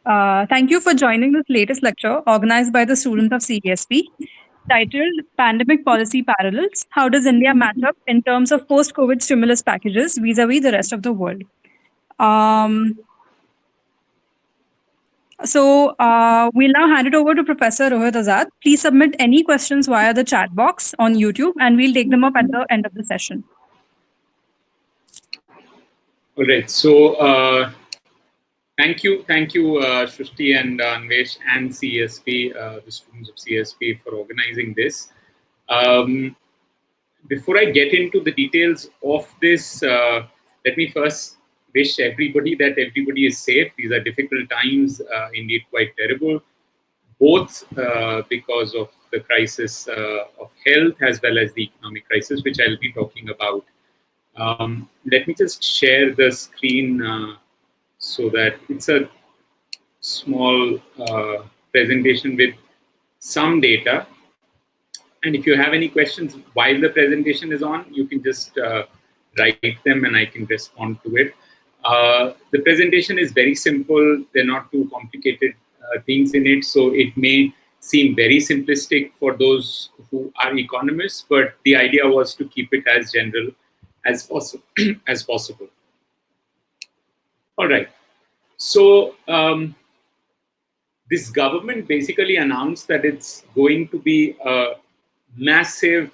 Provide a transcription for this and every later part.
Thank you for joining this latest lecture organized by the students of CESP titled Pandemic Policy Parallels. How does India match up in terms of post COVID stimulus packages vis-a-vis the rest of the world? Um, we'll now hand it over to Professor Rohit Azad. Please submit any questions via the chat box on YouTube and we'll take them up at the end of the session. All right. So thank you, Shruti and Anvesh and CSP, the students of CSP, for organizing this. Before I get into the details of this, let me first wish everybody that everybody is safe. These are difficult times, indeed quite terrible, both because of the crisis of health as well as the economic crisis, which I'll be talking about. Let me just share the screen so that it's a small presentation with some data. And if you have any questions while the presentation is on, you can just write them and I can respond to it. The presentation is very simple. They're not too complicated things in it. So it may seem very simplistic for those who are economists, but the idea was to keep it as general as possible. All right. So this government basically announced that it's going to be a massive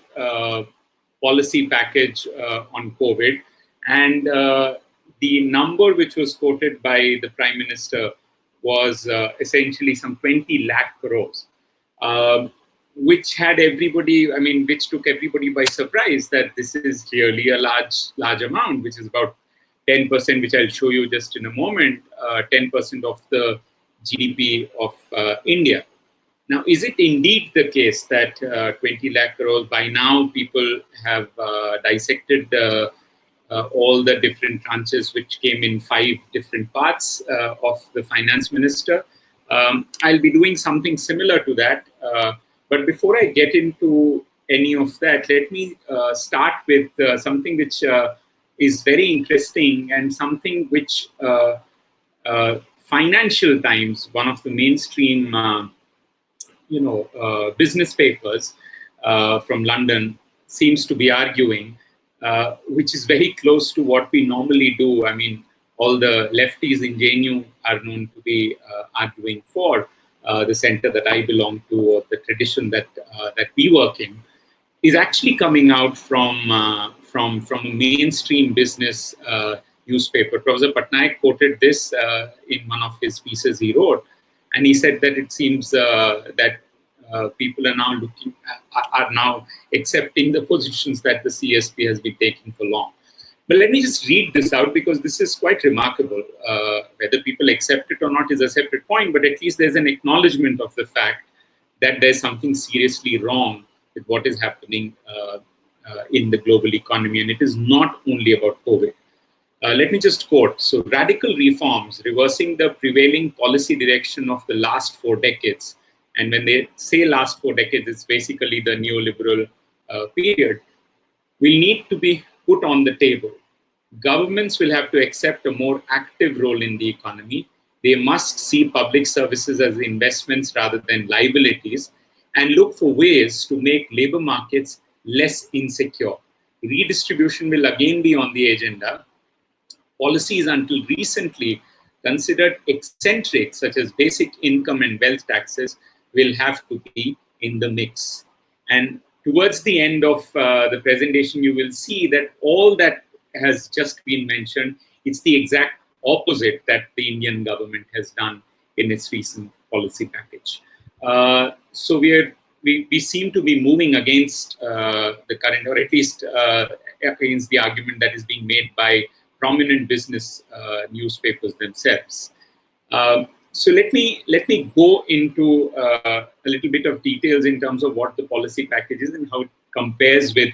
policy package on COVID. And the number which was quoted by the Prime Minister was essentially some 20 lakh crores, which had everybody, which took everybody by surprise that this is really a large amount, which is about 10%, which I'll show you just in a moment, 10% of the GDP of India. Now, is it indeed the case that 20 lakh crores, by now people have dissected all the different tranches which came in 5 different parts of the finance minister? I'll be doing something similar to that. But before I get into any of that, let me start with something which is very interesting and something which Financial Times, one of the mainstream business papers from London, seems to be arguing, which is very close to what we normally do. All the lefties in JNU are known to be arguing for the center that I belong to, or the tradition that we work in, is actually coming out from a mainstream business newspaper. Professor Patnaik quoted this in one of his pieces he wrote, and he said that it seems that people are now accepting the positions that the CSP has been taking for long. But let me just read this out, because this is quite remarkable. Whether people accept it or not is a separate point, but at least there's an acknowledgement of the fact that there's something seriously wrong with what is happening in the global economy. And it is not only about COVID. Let me just quote. So, radical reforms reversing the prevailing policy direction of the last 4 decades. And when they say last 4 decades, it's basically the neoliberal period, will need to be put on the table. Governments will have to accept a more active role in the economy. They must see public services as investments rather than liabilities, and look for ways to make labor markets less insecure. Redistribution will again be on the agenda. Policies until recently considered eccentric, such as basic income and wealth taxes, will have to be in the mix. And towards the end of the presentation, you will see that all that has just been mentioned, it's the exact opposite that the Indian government has done in its recent policy package. So we seem to be moving against the current, or at least against the argument that is being made by prominent business newspapers themselves. So let me go into a little bit of details in terms of what the policy package is and how it compares with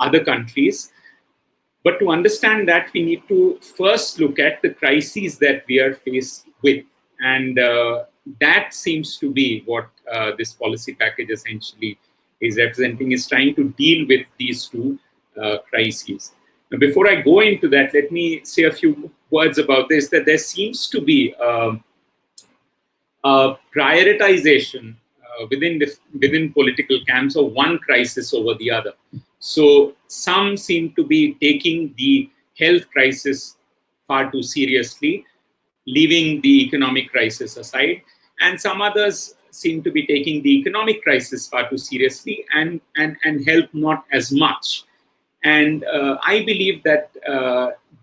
other countries. But to understand that, we need to first look at the crises that we are faced with. And that seems to be what this policy package essentially is representing, is trying to deal with these 2 crises. Now, before I go into that, let me say a few words about this, that there seems to be prioritization within political camps of one crisis over the other. So some seem to be taking the health crisis far too seriously, leaving the economic crisis aside, and some others seem to be taking the economic crisis far too seriously and health not as much. And I believe that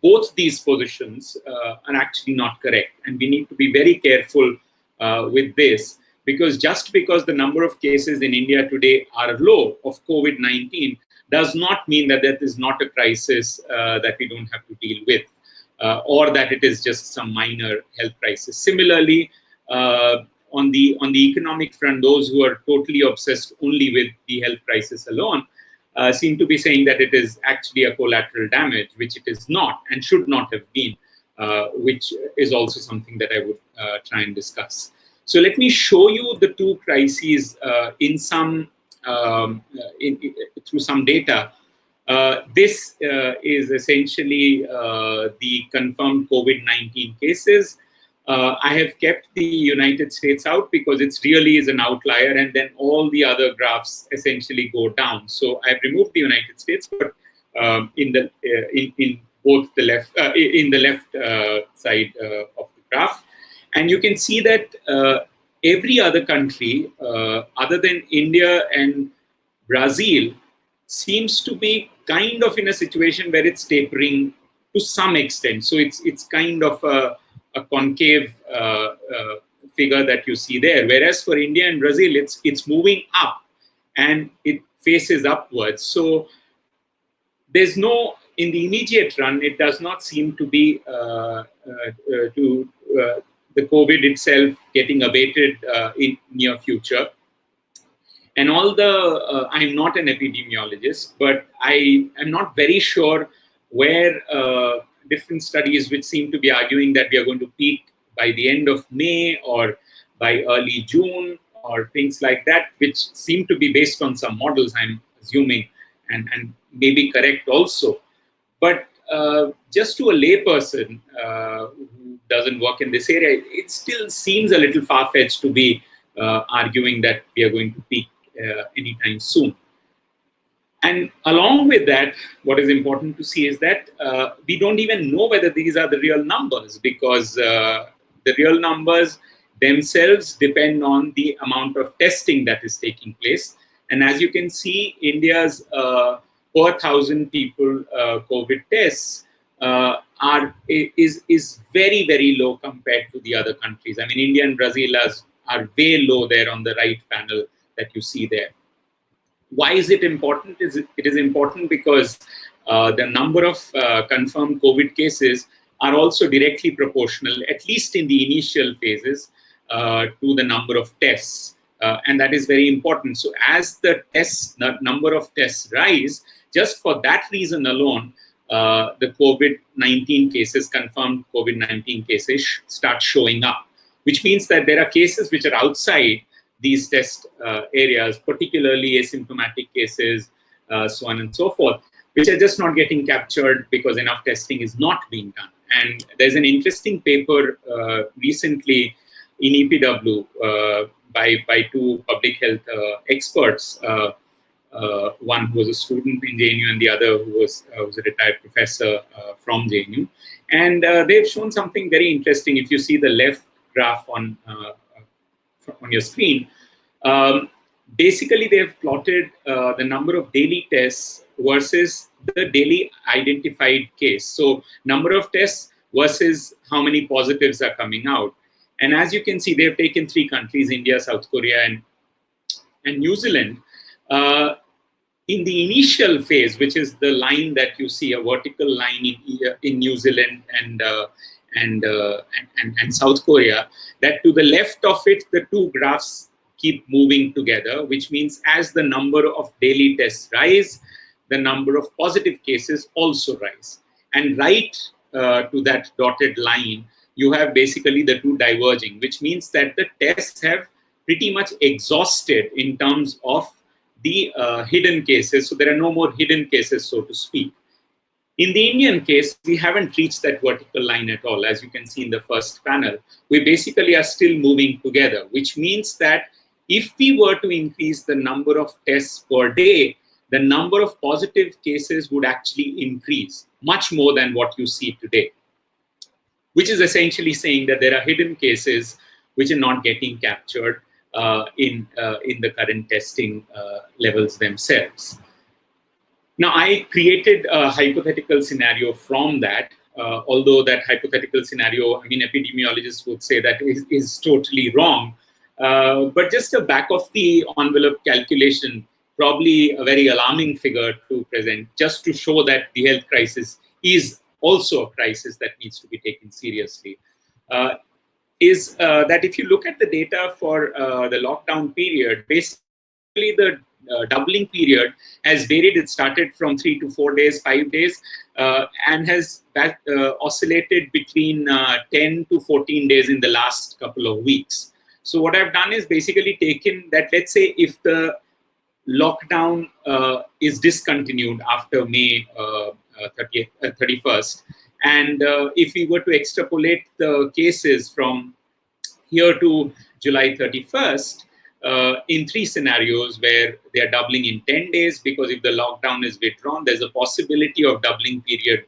both these positions are actually not correct. And we need to be very careful with this, because just because the number of cases in India today are low of COVID-19 does not mean that that is not a crisis that we don't have to deal with, or that it is just some minor health crisis. Similarly, on the economic front, those who are totally obsessed only with the health crisis alone seem to be saying that it is actually a collateral damage, which it is not and should not have been, which is also something that I would try and discuss. So let me show you the two crises in some through some data. This is essentially the confirmed COVID-19 cases. I have kept the United States out because it really is an outlier, and then all the other graphs essentially go down. So I've removed the United States, but in both the left in the left side of the graph, and you can see that every other country other than India and Brazil seems to be kind of in a situation where it's tapering to some extent. So it's kind of a concave figure that you see there. Whereas for India and Brazil, it's moving up and it faces upwards. So there's no, in the immediate run, it does not seem to be the COVID itself getting abated in near future. And I'm not an epidemiologist, but I am not very sure where different studies which seem to be arguing that we are going to peak by the end of May or by early June or things like that, which seem to be based on some models, I'm assuming, and may be correct also. But just to a layperson who doesn't work in this area, it still seems a little far-fetched to be arguing that we are going to peak anytime soon. And along with that, what is important to see is that we don't even know whether these are the real numbers, because the real numbers themselves depend on the amount of testing that is taking place. And as you can see, India's per 1,000 people COVID tests is very, very low compared to the other countries. I mean, India and Brazil are way low there on the right panel that you see there. Why is it important? It is important because the number of confirmed COVID cases are also directly proportional, at least in the initial phases, to the number of tests. And that is very important. So as the number of tests rise, just for that reason alone, the COVID-19 cases, confirmed COVID-19 cases start showing up, which means that there are cases which are outside these test areas, particularly asymptomatic cases, so on and so forth, which are just not getting captured because enough testing is not being done. And there's an interesting paper recently in EPW by two public health experts, one who was a student in JNU and the other who was a retired professor from JNU. And they've shown something very interesting. If you see the left graph on your screen, basically they've plotted the number of daily tests versus the daily identified case. So number of tests versus how many positives are coming out. And as you can see, they've taken 3 countries, India, South Korea, and New Zealand. In the initial phase, which is the line that you see, a vertical line in New Zealand and South Korea, that to the left of it, the two graphs keep moving together, which means as the number of daily tests rise, the number of positive cases also rise. And right to that dotted line, you have basically the two diverging, which means that the tests have pretty much exhausted in terms of the hidden cases. So there are no more hidden cases, so to speak. In the Indian case, we haven't reached that vertical line at all. As you can see in the first panel, we basically are still moving together, which means that if we were to increase the number of tests per day, the number of positive cases would actually increase much more than what you see today, which is essentially saying that there are hidden cases which are not getting captured in the current testing levels themselves. Now, I created a hypothetical scenario from that, although that hypothetical scenario, I mean, epidemiologists would say that is totally wrong. But just a back of the envelope calculation, probably a very alarming figure to present, just to show that the health crisis is also a crisis that needs to be taken seriously, is that if you look at the data for the lockdown period, basically the doubling period has varied. It started from 3 to 4 days, 5 days, and has oscillated between 10 to 14 days in the last couple of weeks. So what I've done is basically taken that, let's say if the lockdown is discontinued after May 31st, and if we were to extrapolate the cases from here to July 31st, in 3 scenarios where they are doubling in 10 days, because if the lockdown is withdrawn, there's a possibility of doubling period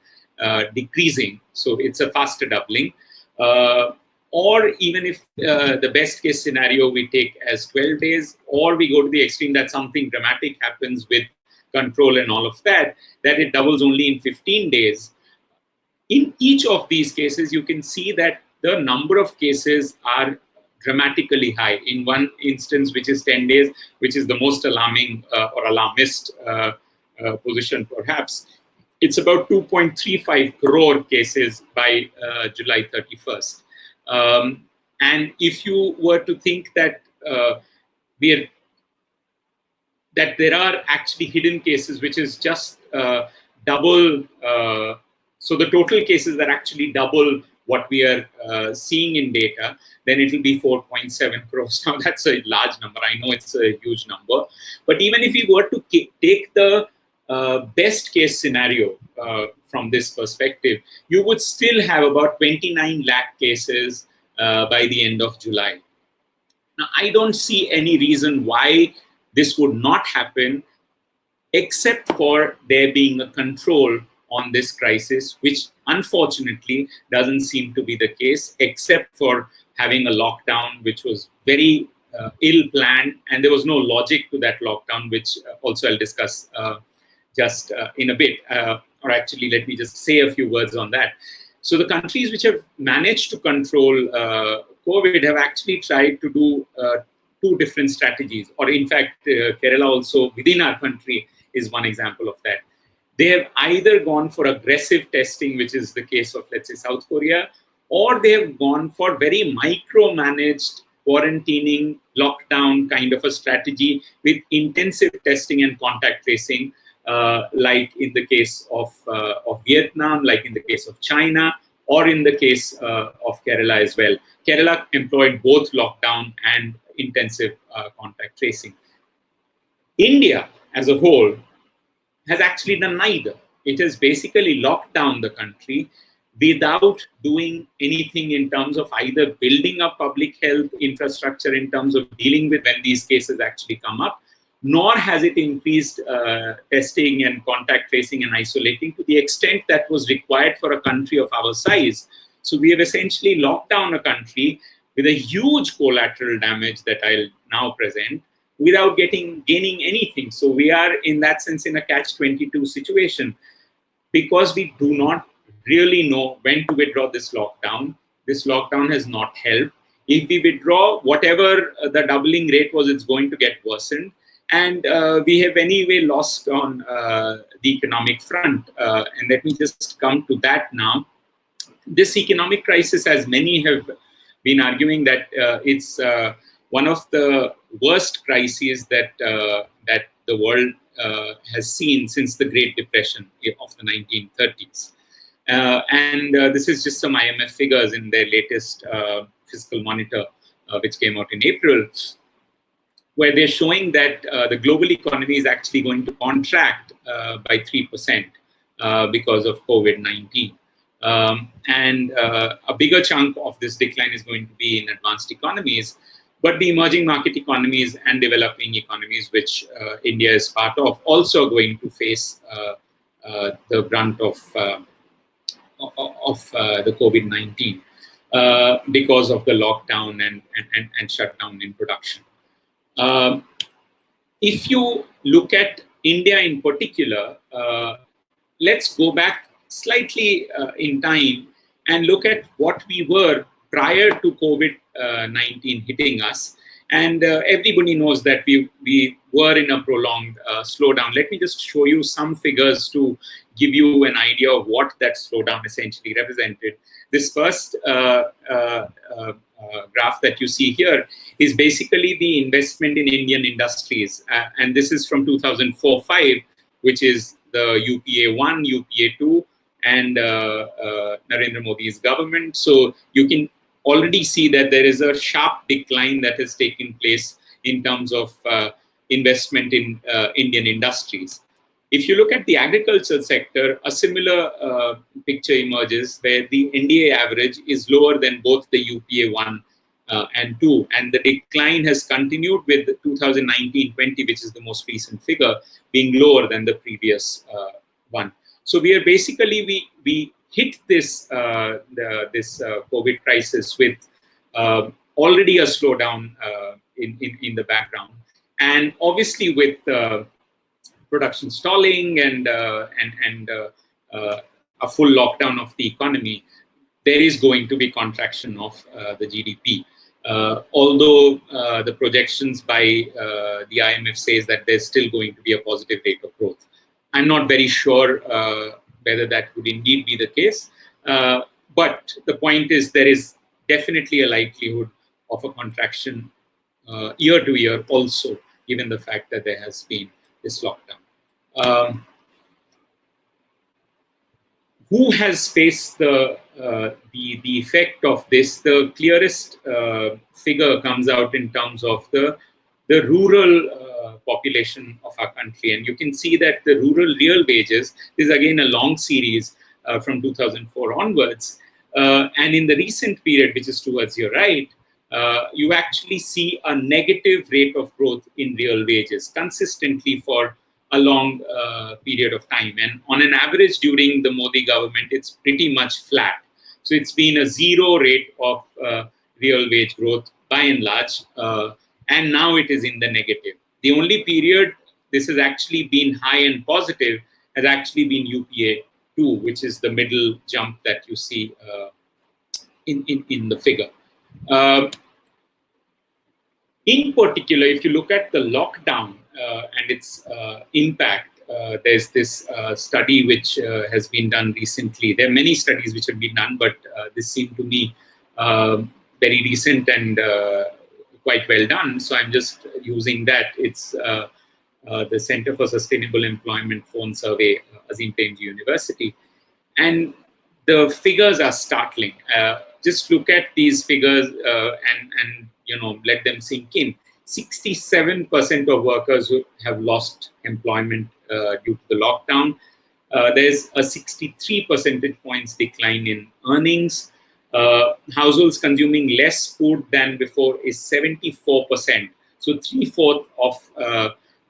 decreasing. So it's a faster doubling. Or even if the best case scenario we take as 12 days, or we go to the extreme that something dramatic happens with control and all of that, that it doubles only in 15 days. In each of these cases, you can see that the number of cases are dramatically high. In one instance, which is 10 days, which is the most alarming or alarmist position perhaps, it's about 2.35 crore cases by July 31st. And if you were to think that that there are actually hidden cases, which is just double, so the total cases are actually double what we are seeing in data, then it will be 4.7 crores. Now, that's a large number. I know it's a huge number. But even if we were to take the best case scenario from this perspective, you would still have about 29 lakh cases by the end of July. Now, I don't see any reason why this would not happen, except for there being a control on this crisis, which unfortunately doesn't seem to be the case, except for having a lockdown which was very ill-planned, and there was no logic to that lockdown, which also I'll discuss just in a bit. Or actually, let me just say a few words on that. So the countries which have managed to control COVID have actually tried to do 2 different strategies, or in fact, Kerala also within our country is one example of that. They have either gone for aggressive testing, which is the case of, let's say, South Korea, or they have gone for very micromanaged quarantining, lockdown kind of a strategy with intensive testing and contact tracing, like in the case of Vietnam, like in the case of China, or in the case of Kerala as well. Kerala employed both lockdown and intensive contact tracing. India as a whole has actually done neither. It has basically locked down the country without doing anything in terms of either building up public health infrastructure in terms of dealing with when these cases actually come up, nor has it increased testing and contact tracing and isolating to the extent that was required for a country of our size. So we have essentially locked down a country with a huge collateral damage that I'll now present, without gaining anything. So we are in that sense in a catch-22 situation, because we do not really know when to withdraw this lockdown. This lockdown has not helped. If we withdraw, whatever the doubling rate was, it's going to get worsened. And we have anyway lost on the economic front. And let me just come to that now. This economic crisis, as many have been arguing, that it's one of the worst crises that the world has seen since the Great Depression of the 1930s. And this is just some IMF figures in their latest fiscal monitor, which came out in April, where they're showing that the global economy is actually going to contract by 3% because of COVID-19. And a bigger chunk of this decline is going to be in advanced economies, but the emerging market economies and developing economies, which India is part of, also are going to face the brunt of the COVID-19 because of the lockdown and shutdown in production. If you look at India in particular, let's go back slightly in time and look at what we were prior to COVID-19 hitting us. And everybody knows that we were in a prolonged slowdown. Let me just show you some figures to give you an idea of what that slowdown essentially represented. This first graph that you see here is basically the investment in Indian industries. And this is from 2004-5, which is the UPA 1, UPA 2, and Narendra Modi's government. So you can already see that there is a sharp decline that has taken place in terms of investment in Indian industries. If you look at the agricultural sector, a similar picture emerges where the NDA average is lower than both the UPA 1 and 2. And the decline has continued with 2019-20, which is the most recent figure, being lower than the previous one. So we are basically, we hit this COVID crisis with already a slowdown in the background. And obviously with production stalling and a full lockdown of the economy, there is going to be contraction of the GDP. Although the projections by the IMF says that there's still going to be a positive rate of growth. I'm not very sure whether that would indeed be the case. But the point is there is definitely a likelihood of a contraction year to year also, given the fact that there has been this lockdown. Who has faced the effect of this? The clearest figure comes out in terms of the rural population of our country. And you can see that the rural real wages is again a long series from 2004 onwards. And in the recent period, which is towards your right, you actually see a negative rate of growth in real wages consistently for a long period of time. And on an average during the Modi government, it's pretty much flat. So it's been a zero rate of real wage growth by and large. And now it is in the negative. The only period this has actually been high and positive has actually been UPA 2, which is the middle jump that you see in the figure. In particular, if you look at the lockdown and its impact, there's this study which has been done recently. There are many studies which have been done, but this seemed to me very recent and quite well done. So I'm just using that. It's the Center for Sustainable Employment phone survey, Azim Premji University. And the figures are startling. Just look at these figures and let them sink in. 67% of workers who have lost employment due to the lockdown. There's a 63 percentage points decline in earnings. Households consuming less food than before is 74%. So 3/4 of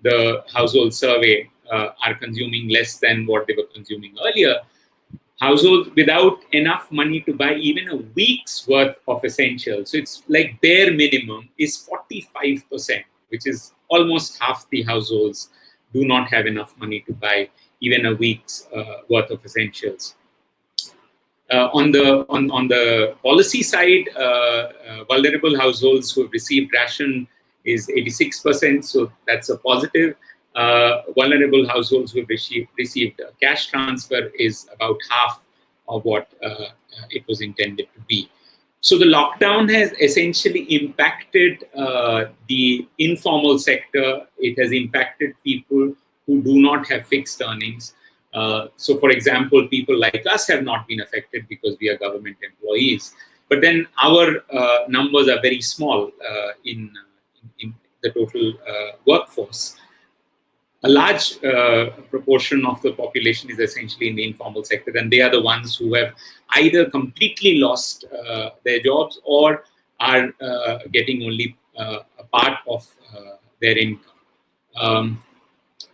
the household survey are consuming less than what they were consuming earlier. Households without enough money to buy even a week's worth of essentials. So it's like bare minimum is 45%, which is almost half the households do not have enough money to buy even a week's worth of essentials. On the policy side, vulnerable households who have received ration is 86%, so that's a positive. Vulnerable households who have received a cash transfer is about half of what it was intended to be. So the lockdown has essentially impacted the informal sector. It has impacted people who do not have fixed earnings. So for example, people like us have not been affected because we are government employees. But then our numbers are very small in the total workforce. a large proportion of the population is essentially in the informal sector, and they are the ones who have either completely lost their jobs or are getting only a part of their income.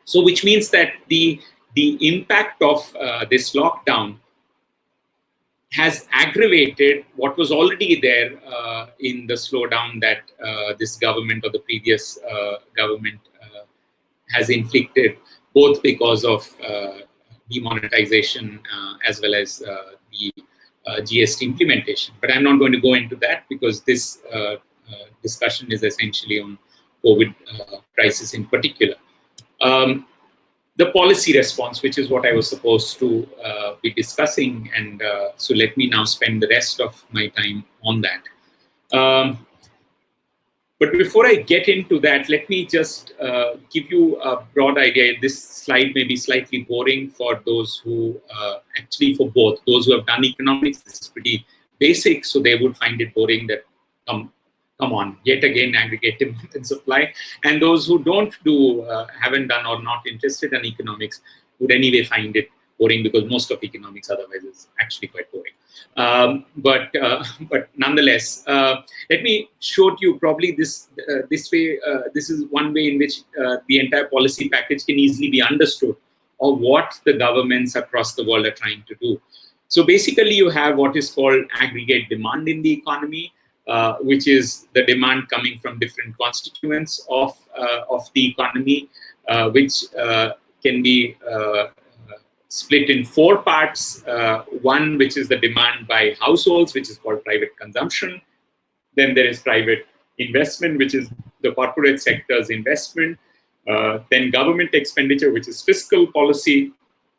So which means that the impact of this lockdown has aggravated what was already there in the slowdown that this government or the previous government has inflicted, both because of demonetization as well as the GST implementation. But I'm not going to go into that because this discussion is essentially on COVID crisis in particular. The policy response, which is what I was supposed to be discussing, and so let me now spend the rest of my time on that. But before I get into that, let me just give you a broad idea. This slide may be slightly boring for those who, actually for both, those who have done economics, this is pretty basic, so they would find it boring that, come on, yet again, aggregate demand and supply. And those who don't do, haven't done or not interested in economics would anyway find it boring because most of economics otherwise is actually quite boring. But nonetheless, let me show you probably this way. This is one way in which the entire policy package can easily be understood, or what the governments across the world are trying to do. So basically, you have what is called aggregate demand in the economy, which is the demand coming from different constituents of the economy, which can be split in four parts. One, which is the demand by households, which is called private consumption. Then there is private investment, which is the corporate sector's investment. Then government expenditure, which is fiscal policy,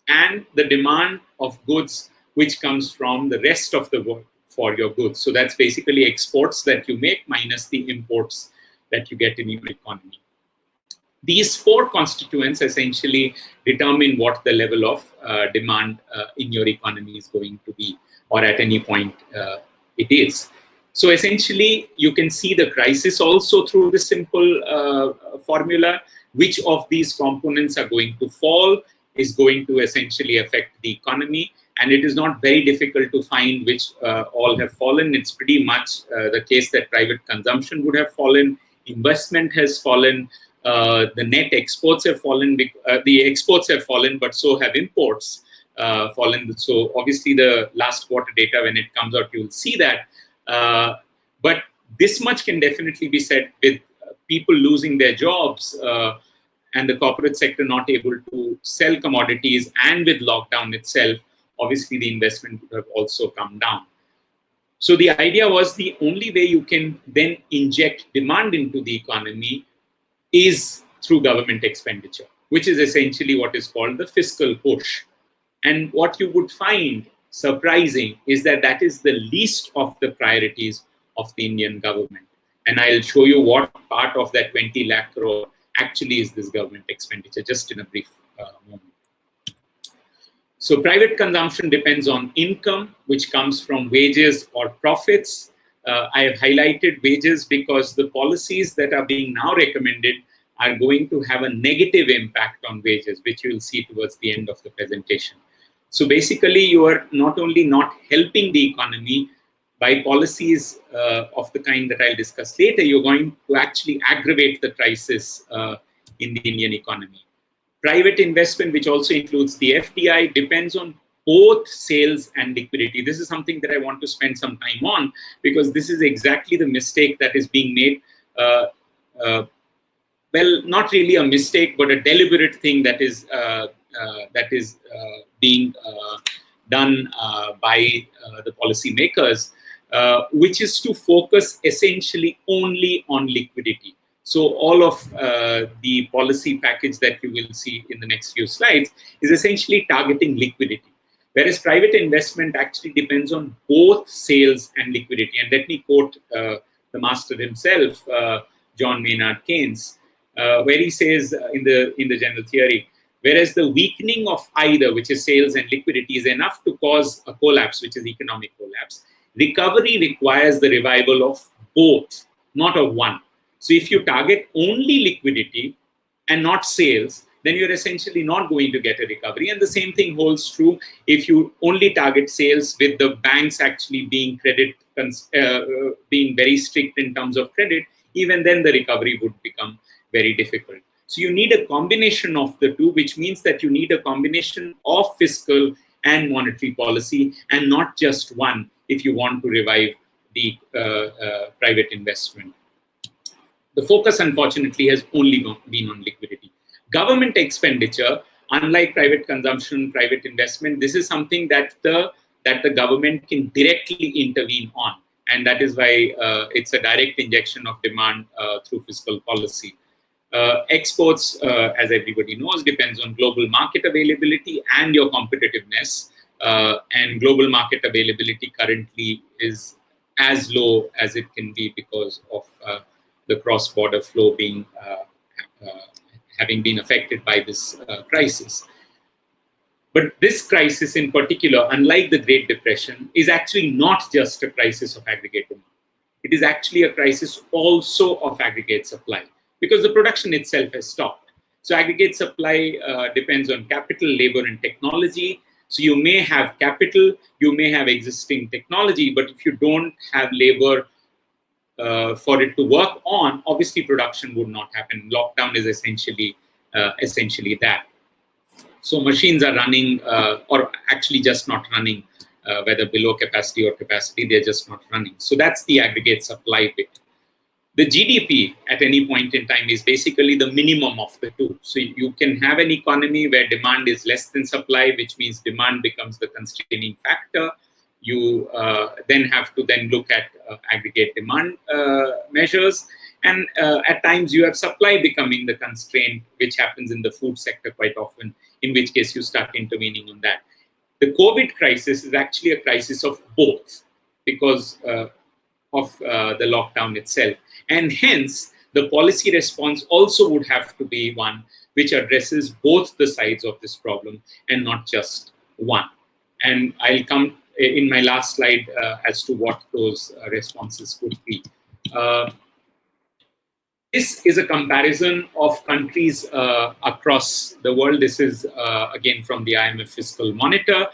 and the demand of goods, which comes from the rest of the world for your goods. So that's basically exports that you make minus the imports that you get in your economy. These four constituents essentially determine what the level of demand in your economy is going to be, or at any point it is. So essentially, you can see the crisis also through this simple formula. Which of these components are going to fall is going to essentially affect the economy. And it is not very difficult to find which all have fallen. It's pretty much the case that private consumption would have fallen, investment has fallen, the net exports have fallen, the exports have fallen, but so have imports fallen. So obviously the last quarter data, when it comes out, you will see that. But this much can definitely be said with people losing their jobs and the corporate sector not able to sell commodities, and with lockdown itself, obviously the investment would have also come down. So the idea was the only way you can then inject demand into the economy is through government expenditure, which is essentially what is called the fiscal push. And what you would find surprising is that that is the least of the priorities of the Indian government. And I'll show you what part of that 20 lakh crore actually is this government expenditure, just in a brief moment. So private consumption depends on income, which comes from wages or profits. I have highlighted wages because the policies that are being now recommended are going to have a negative impact on wages, which you will see towards the end of the presentation. So basically, you are not only not helping the economy by policies of the kind that I'll discuss later, you're going to actually aggravate the crisis in the Indian economy. Private investment, which also includes the FDI, depends on both sales and liquidity. This is something that I want to spend some time on, because this is exactly the mistake that is being made. Well, not really a mistake, but a deliberate thing that is being done by the policymakers, which is to focus essentially only on liquidity. So all of the policy package that you will see in the next few slides is essentially targeting liquidity, whereas private investment actually depends on both sales and liquidity. And let me quote the master himself, John Maynard Keynes, where he says in the general theory, whereas the weakening of either, which is sales and liquidity, is enough to cause a collapse, which is economic collapse, recovery requires the revival of both, not of one. So if you target only liquidity and not sales, then you're essentially not going to get a recovery. And the same thing holds true if you only target sales with the banks actually being being very strict in terms of credit. Even then the recovery would become very difficult. So you need a combination of the two, which means that you need a combination of fiscal and monetary policy, and not just one, if you want to revive the private investment. The focus, unfortunately, has only been on liquidity. Government expenditure, unlike private consumption, private investment, this is something that the government can directly intervene on. And that is why it's a direct injection of demand through fiscal policy. Exports, as everybody knows, depends on global market availability and your competitiveness. And global market availability currently is as low as it can be because of the cross-border flow being having been affected by this crisis. But this crisis in particular, unlike the Great Depression, is actually not just a crisis of aggregate demand. It is actually a crisis also of aggregate supply, because the production itself has stopped. So aggregate supply depends on capital, labor, and technology. So you may have capital, you may have existing technology, but if you don't have labor for it to work on, obviously production would not happen. Lockdown is essentially that. So machines are running, or actually just not running, whether below capacity or capacity, they're just not running. So that's the aggregate supply bit. The GDP at any point in time is basically the minimum of the two. So you can have an economy where demand is less than supply, which means demand becomes the constraining factor. You then have to then look at aggregate demand measures. And at times you have supply becoming the constraint, which happens in the food sector quite often, in which case you start intervening on that. The COVID crisis is actually a crisis of both, because of the lockdown itself. And hence, the policy response also would have to be one which addresses both the sides of this problem and not just one. And I'll come in my last slide as to what those responses could be. This is a comparison of countries across the world. This is, again, from the IMF Fiscal Monitor.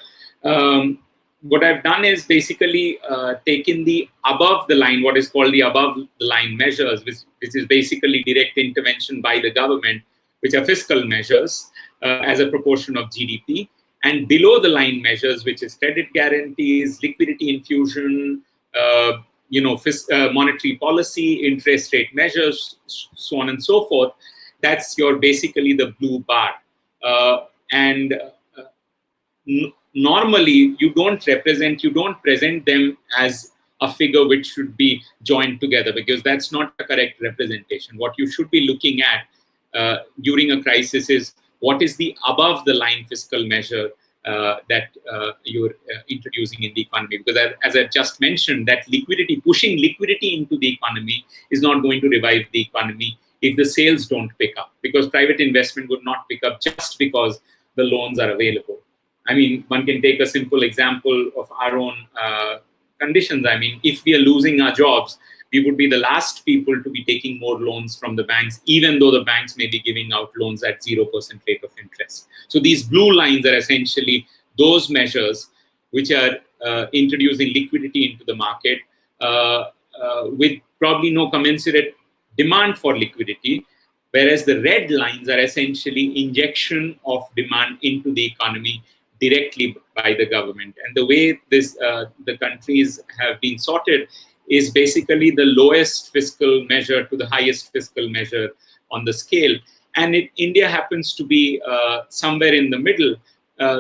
What I've done is basically taken the above the line, what is called the above the line measures, which is basically direct intervention by the government, which are fiscal measures as a proportion of GDP, and below the line measures, which is credit guarantees, liquidity infusion, monetary policy, interest rate measures, so on and so forth. That's your basically the blue bar. Normally, you don't present them as a figure which should be joined together, because that's not a correct representation. What you should be looking at during a crisis is what is the above the line fiscal measure that you're introducing in the economy. Because as I just mentioned, that pushing liquidity into the economy is not going to revive the economy if the sales don't pick up, because private investment would not pick up just because the loans are available. I mean, one can take a simple example of our own conditions. I mean, if we are losing our jobs, we would be the last people to be taking more loans from the banks, even though the banks may be giving out loans at 0% rate of interest. So these blue lines are essentially those measures which are introducing liquidity into the market with probably no commensurate demand for liquidity, whereas the red lines are essentially injection of demand into the economy directly by the government. And the way the countries have been sorted is basically the lowest fiscal measure to the highest fiscal measure on the scale. And India happens to be somewhere in the middle.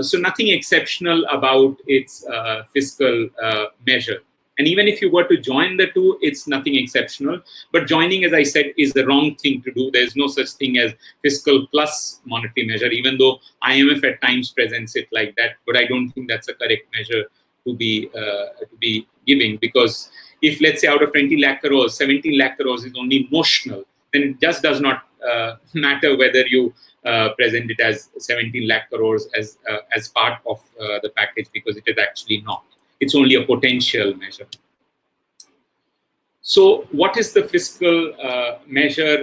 So nothing exceptional about its fiscal measure. And even if you were to join the two, it's nothing exceptional. But joining, as I said, is the wrong thing to do. There's no such thing as fiscal plus monetary measure, even though IMF at times presents it like that. But I don't think that's a correct measure to be giving, because if, let's say, out of 20 lakh crores, 17 lakh crores is only notional, then it just does not matter whether you present it as 17 lakh crores as part of the package, because it is actually not. It's only a potential measure. So what is the fiscal measure,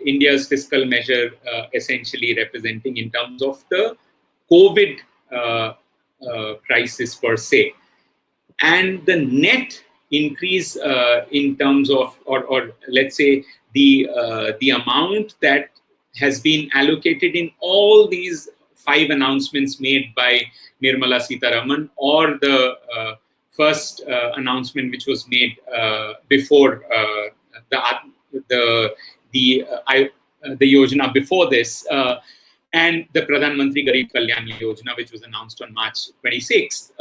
India's fiscal measure essentially representing in terms of the COVID crisis per se? And the net increase in terms of, or let's say, the amount that has been allocated in all these 5 announcements made by Nirmala Sitharaman, or the first announcement which was made before the Yojana before this, and the Pradhan Mantri Garib Kalyan Yojana, which was announced on March 26th.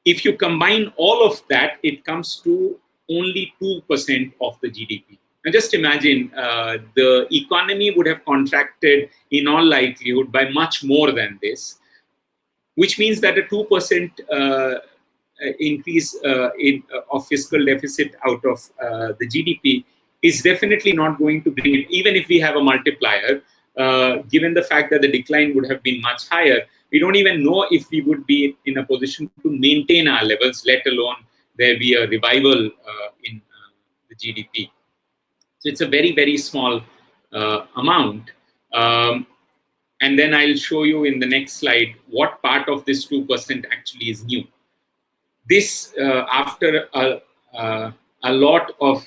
If you combine all of that, it comes to only 2% of the GDP. Now just imagine the economy would have contracted in all likelihood by much more than this, which means that a 2% increase of fiscal deficit out of the GDP is definitely not going to bring it, even if we have a multiplier, given the fact that the decline would have been much higher. We don't even know if we would be in a position to maintain our levels, let alone there be a revival in the GDP. So it's a very, very small amount. And then I'll show you in the next slide what part of this 2% actually is new. This, after a lot of,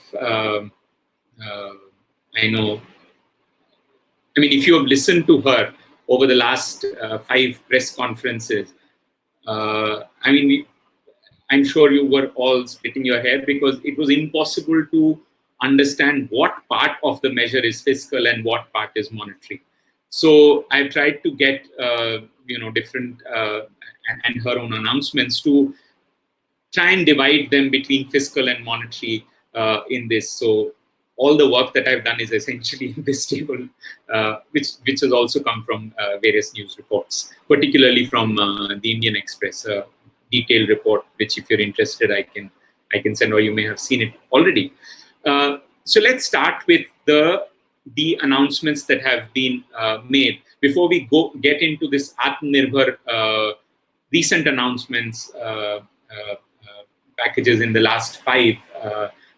if you have listened to her over the last 5 press conferences, I'm sure you were all splitting your hair, because it was impossible to understand what part of the measure is fiscal and what part is monetary. So I've tried to get, different, and her own announcements to try and divide them between fiscal and monetary in this. So all the work that I've done is essentially in this table, which has also come from various news reports, particularly from the Indian Express, a detailed report, which if you're interested, I can send, or you may have seen it already. So let's start with the announcements that have been made before we get into this Atmanirbhar recent announcements packages in the last 5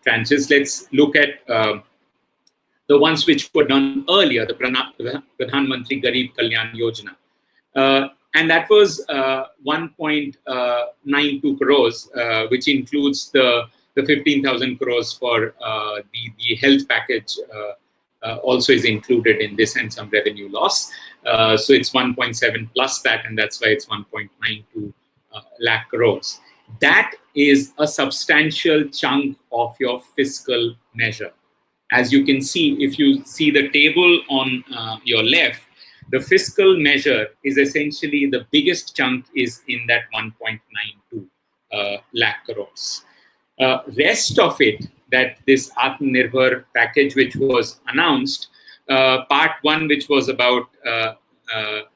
tranches. Let's look at the ones which were done earlier, the Pradhan Mantri Garib Kalyan Yojana. And that was 1.92 crores, which includes the 15,000 crores for the health package, also is included in this, and some revenue loss. So it's 1.7 plus that, and that's why it's 1.92 lakh crores. That is a substantial chunk of your fiscal measure. As you can see, if you see the table on your left, the fiscal measure is essentially, the biggest chunk is in that 1.92 lakh crores. Rest of it, that this Atmanirbhar package which was announced, part 1, which was about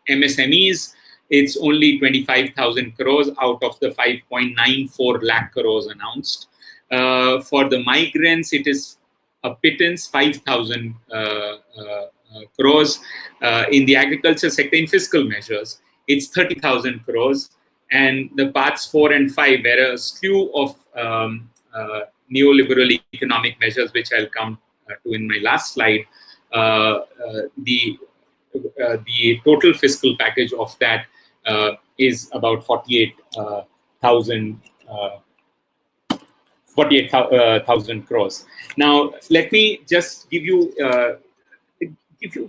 MSMEs, it's only 25,000 crores out of the 5.94 lakh crores announced. For the migrants, it is a pittance, 5,000 crores. In the agriculture sector, in fiscal measures, it's 30,000 crores. And the parts 4 and 5 were a slew of neoliberal economic measures, which I'll come to in my last slide. The total fiscal package of that is about 48,000 crores. Now, let me just give you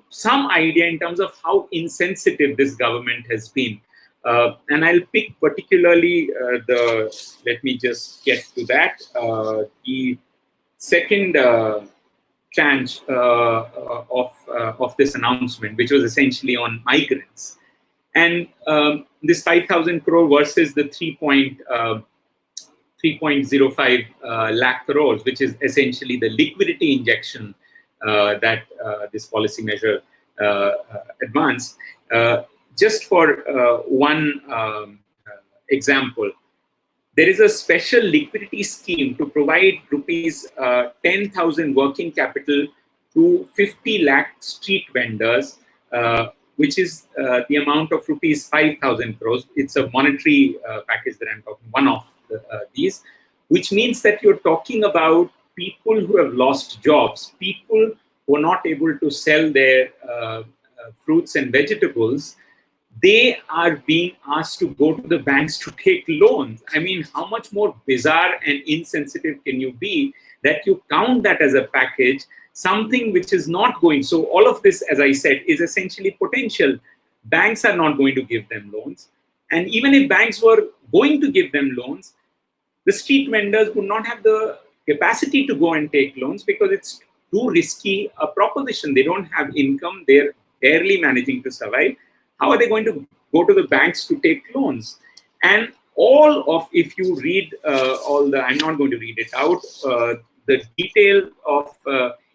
some idea in terms of how insensitive this government has been. And I'll pick particularly let me just get to that, the second tranche of this announcement, which was essentially on migrants. And this 5,000 crore versus the 3.05 lakh crores, which is essentially the liquidity injection that this policy measure advanced. Just for one example, there is a special liquidity scheme to provide rupees 10,000 working capital to 50 lakh street vendors, which is the amount of rupees 5,000 crores. It's a monetary package that I'm talking, one of these, which means that you're talking about people who have lost jobs, people who are not able to sell their fruits and vegetables, they are being asked to go to the banks to take loans. I mean, how much more bizarre and insensitive can you be that you count that as a package, something which is not going. So all of this, as I said, is essentially potential. Banks are not going to give them loans. And even if banks were going to give them loans, the street vendors would not have the capacity to go and take loans because it's too risky a proposition. They don't have income. They're barely managing to survive. How are they going to go to the banks to take loans? And all of, if you read I'm not going to read it out, the detail of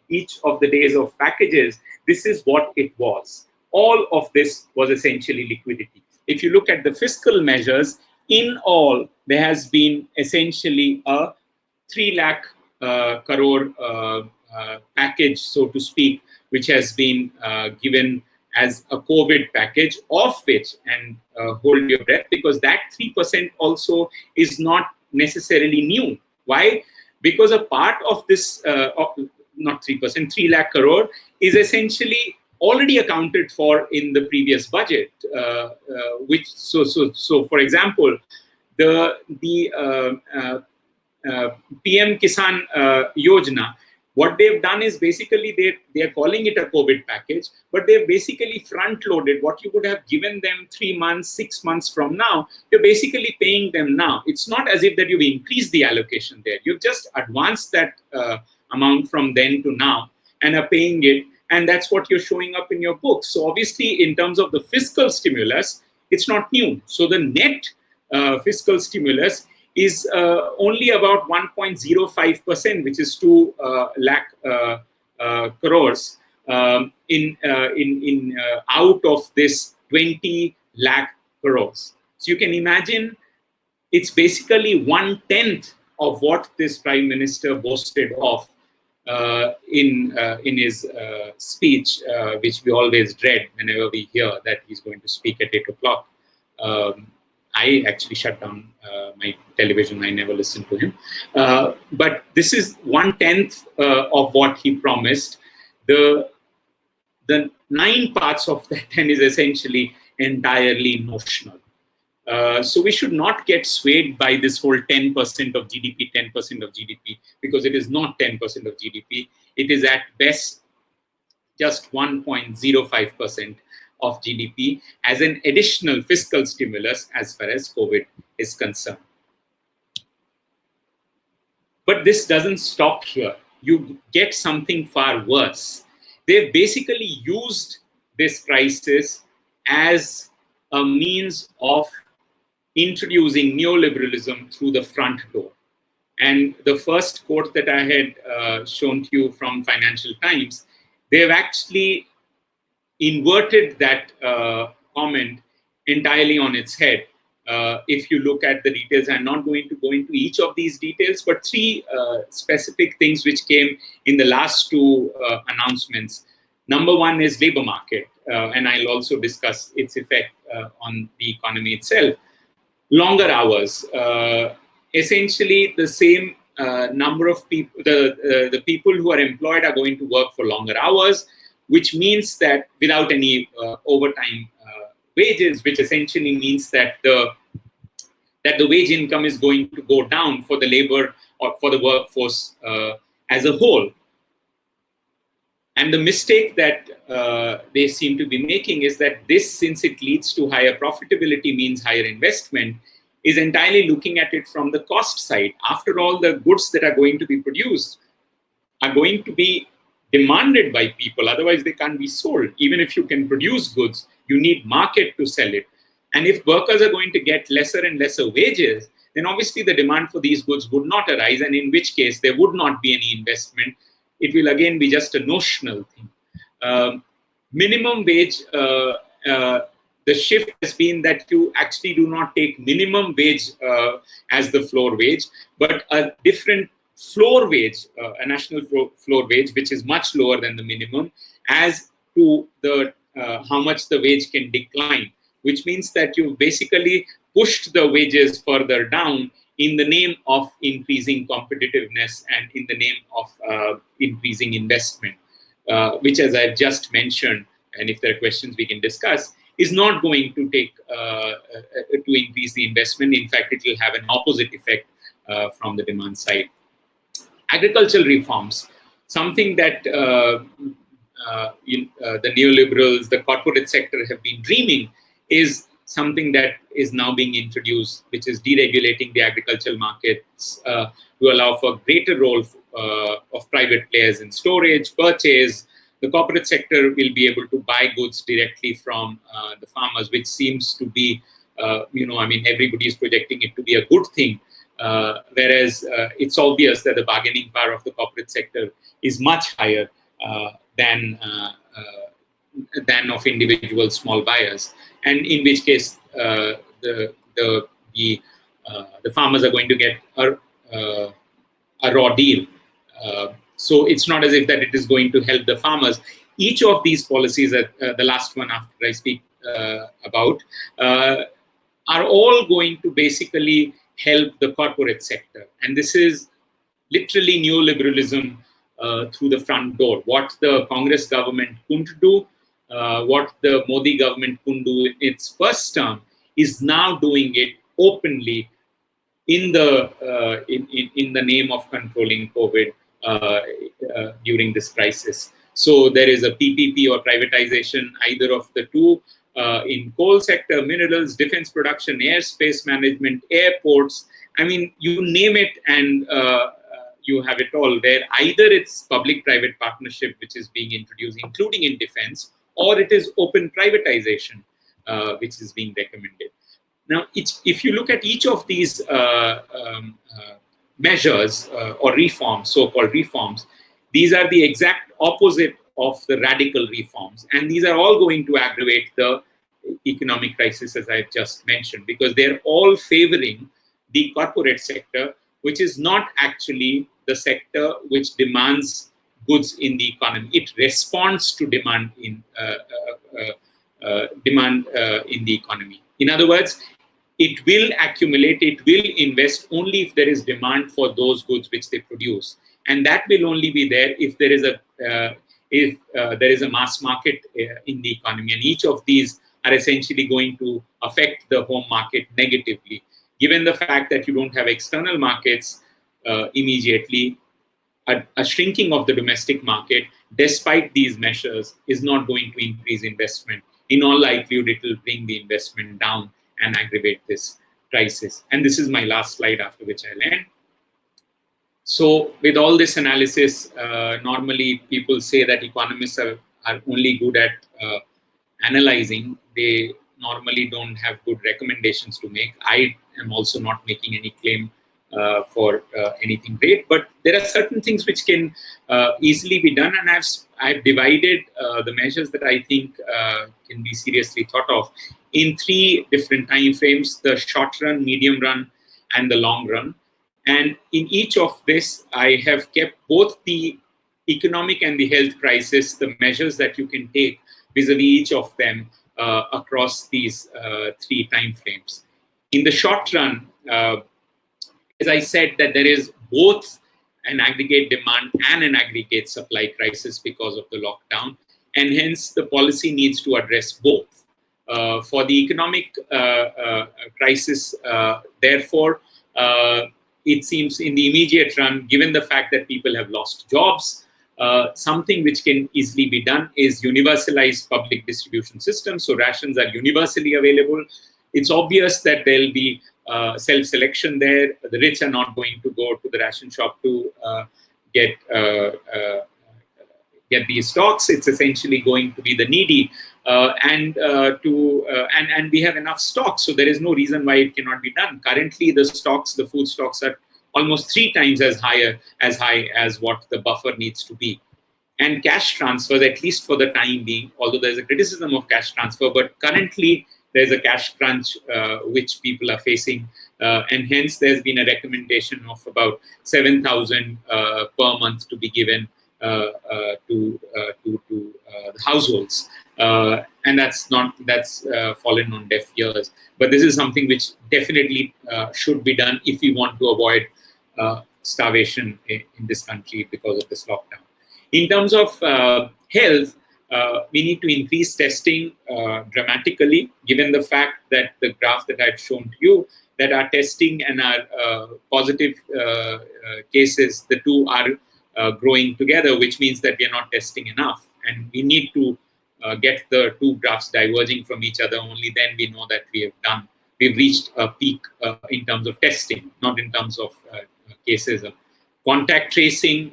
each of the days of packages, this is what it was. All of this was essentially liquidity. If you look at the fiscal measures, in all, there has been essentially a 3 lakh crore package, so to speak, which has been given as a COVID package, of which, and hold your breath, because that 3% also is not necessarily new. Why? Because a part of this, not 3%, 3 lakh crore is essentially already accounted for in the previous budget. So for example, the PM Kisan Yojana, what they've done is basically they are calling it a COVID package, but they've basically front-loaded what you would have given them 3 months, 6 months from now. You're basically paying them now. It's not as if that you've increased the allocation there. You've just advanced that amount from then to now and are paying it. And that's what you're showing up in your books. So obviously, in terms of the fiscal stimulus, it's not new. So the net fiscal stimulus is only about 1.05%, which is 2 lakh crores in out of this 20 lakh crores. So you can imagine it's basically 1/10 of what this prime minister boasted of in his speech, which we always dread whenever we hear that he's going to speak at 8 o'clock. I actually shut down my television. I never listened to him. But this is 1/10 of what he promised. The 9 parts of that 10 is essentially entirely notional. So we should not get swayed by this whole 10% of GDP, 10% of GDP, because it is not 10% of GDP. It is at best just 1.05% of GDP as an additional fiscal stimulus as far as COVID is concerned. But this doesn't stop here. You get something far worse. They've basically used this crisis as a means of introducing neoliberalism through the front door. And the first quote that I had shown to you from Financial Times, they've actually inverted that comment entirely on its head. If you look at the details, I'm not going to go into each of these details, but 3 specific things which came in the last 2 announcements. Number 1 is labor market, and I'll also discuss its effect on the economy itself. Longer hours, essentially the same number of people, the people who are employed are going to work for longer hours, which means that without any overtime wages, which essentially means that the wage income is going to go down for the labor or for the workforce as a whole. And the mistake that they seem to be making is that this, since it leads to higher profitability, means higher investment, is entirely looking at it from the cost side. After all, the goods that are going to be produced are going to be demanded by people, otherwise they can't be sold. Even if you can produce goods, you need market to sell it. And if workers are going to get lesser and lesser wages, then obviously the demand for these goods would not arise, and in which case there would not be any investment. It will again be just a notional thing. Minimum wage, the shift has been that you actually do not take minimum wage as the floor wage, but a different floor wage, a national floor wage, which is much lower than the minimum, as to the how much the wage can decline, which means that you basically pushed the wages further down in the name of increasing competitiveness and in the name of increasing investment, which, as I've just mentioned, and if there are questions we can discuss, is not going to take to increase the investment. In fact, it will have an opposite effect from the demand side. Agricultural reforms, something that the neoliberals, the corporate sector have been dreaming, is something that is now being introduced, which is deregulating the agricultural markets to allow for greater role of private players in storage, purchase. The corporate sector will be able to buy goods directly from the farmers, which seems to be, everybody is projecting it to be a good thing. Whereas it's obvious that the bargaining power of the corporate sector is much higher than of individual small buyers, and in which case the farmers are going to get a raw deal. So it's not as if that it is going to help the farmers. Each of these policies, the last one after I speak about, are all going to basically help the corporate sector. And this is literally neoliberalism through the front door. What the Congress government couldn't do, what the Modi government couldn't do in its first term, is now doing it openly in the name of controlling COVID during this crisis. So there is a PPP or privatization, either of the two, in coal sector, minerals, defense production, airspace management, airports. I mean, you name it, and you have it all there. Either it's public-private partnership, which is being introduced, including in defense, or it is open privatization, which is being recommended. Now, if you look at each of these measures or reforms, so-called reforms, these are the exact opposite of the radical reforms. And these are all going to aggravate the economic crisis, as I've just mentioned, because they're all favoring the corporate sector, which is not actually the sector which demands goods in the economy. It responds to demand in the economy. In other words, it will accumulate, it will invest only if there is demand for those goods which they produce, and that will only be there if there is a mass market in the economy. And each of these are essentially going to affect the home market negatively, given the fact that you don't have external markets immediately. A shrinking of the domestic market, despite these measures, is not going to increase investment. In all likelihood, it will bring the investment down and aggravate this crisis. And this is my last slide, after which I'll end. So with all this analysis, normally people say that economists are only good at analyzing. They normally don't have good recommendations to make. I am also not making any claim for anything great, but there are certain things which can easily be done, and I've divided the measures that I think can be seriously thought of in 3 different time frames: the short run, medium run, and the long run. And in each of this, I have kept both the economic and the health crisis, the measures that you can take vis-a-vis each of them across these 3 time frames. In the short run, as I said, that there is both an aggregate demand and an aggregate supply crisis because of the lockdown, and hence the policy needs to address both. For the economic crisis, therefore, it seems in the immediate run, given the fact that people have lost jobs, something which can easily be done is universalized public distribution systems. So rations are universally available. It's obvious that there'll be self-selection there. The rich are not going to go to the ration shop to get these stocks. It's essentially going to be the needy, and we have enough stocks, so there is no reason why it cannot be done. Currently, the food stocks are almost 3 times as high as what the buffer needs to be. And cash transfers, at least for the time being, although there's a criticism of cash transfer, but currently there's a cash crunch which people are facing, and hence there's been a recommendation of about 7,000 per month to be given to the households. and that's fallen on deaf ears. But this is something which definitely should be done if we want to avoid starvation in this country because of this lockdown. In terms of health, we need to increase testing dramatically, given the fact that the graph that I've shown to you, that our testing and our positive cases, the two are growing together, which means that we are not testing enough. And we need to get the two graphs diverging from each other. Only then we know that we've reached a peak in terms of testing, not in terms of cases. Contact tracing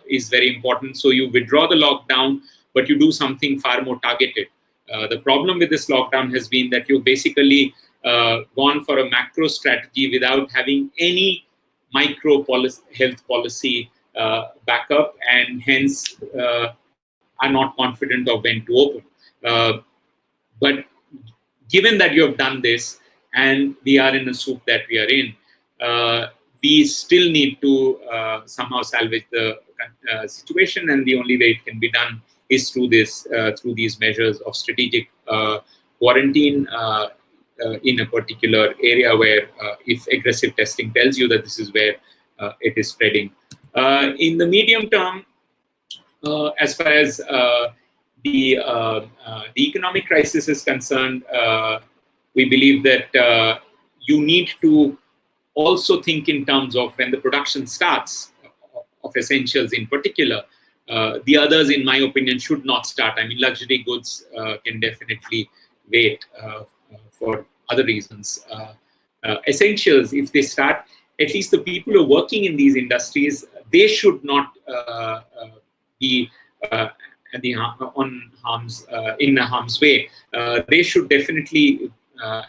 is very important. So you withdraw the lockdown, but you do something far more targeted. The problem with this lockdown has been that you've basically gone for a macro strategy without having any micro health policy backup, and hence are not confident of when to open. But given that you have done this, and we are in a soup that we are in, we still need to somehow salvage the situation, and the only way it can be done is through these measures of strategic quarantine in a particular area where if aggressive testing tells you that this is where it is spreading. In the medium term, as far as the economic crisis is concerned, we believe that you need to also think in terms of when the production starts of essentials in particular. The others, in my opinion, should not start. I mean, luxury goods can definitely wait for other reasons. Essentials, if they start, at least the people who are working in these industries, they should not be in the harm's way. They should definitely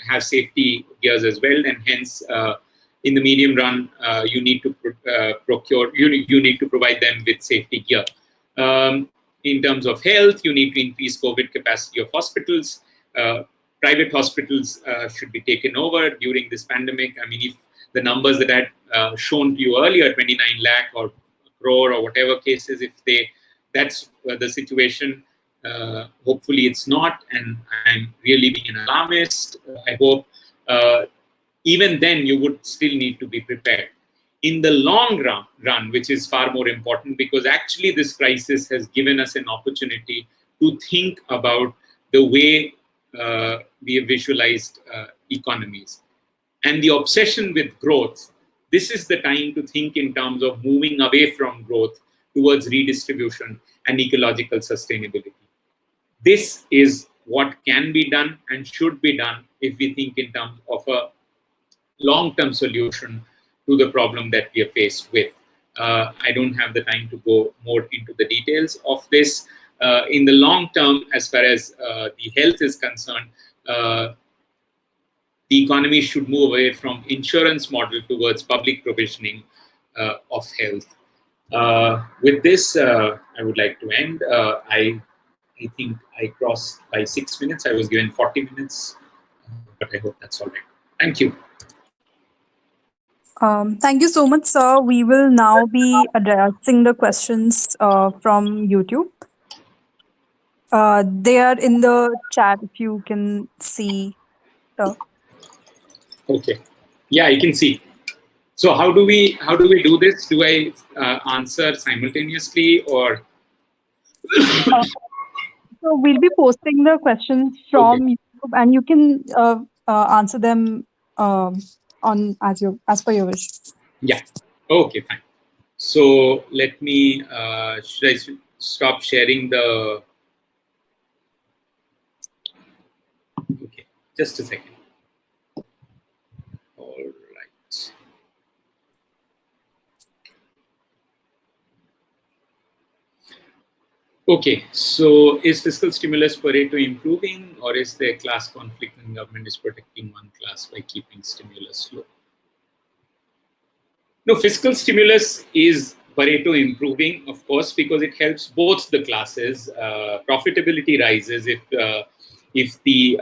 have safety gears as well, and hence, in the medium run, you need to you need to provide them with safety gear. In terms of health, you need to increase COVID capacity of hospitals. Private hospitals should be taken over during this pandemic. I mean, if the numbers that I had shown to you earlier, 29 lakh or crore or whatever cases, if that's the situation, hopefully it's not, and I'm really being an alarmist. I hope even then you would still need to be prepared. In the long run, which is far more important, because actually this crisis has given us an opportunity to think about the way we have visualized economies. And the obsession with growth, this is the time to think in terms of moving away from growth towards redistribution and ecological sustainability. This is what can be done and should be done if we think in terms of a long-term solution to the problem that we are faced with. I don't have the time to go more into the details of this. In the long term, as far as the health is concerned, the economy should move away from insurance model towards public provisioning of health. With this, I would like to end. I think I crossed by 6 minutes. I was given 40 minutes, but I hope that's all right. Thank you. Thank you so much, sir. We will now be addressing the questions from YouTube. They are in the chat if you can see. Okay. Yeah, I can see. So how do we do this? Do I answer simultaneously, or? So we'll be posting the questions from YouTube, and you can answer them as per your wish. Yeah. Okay. Fine. So let me. Should I stop sharing the? Okay. Just a second. All right. Okay, so is fiscal stimulus Pareto improving, or is there class conflict and government is protecting one class by keeping stimulus low? No, fiscal stimulus is Pareto improving, of course, because it helps both the classes. Profitability rises if the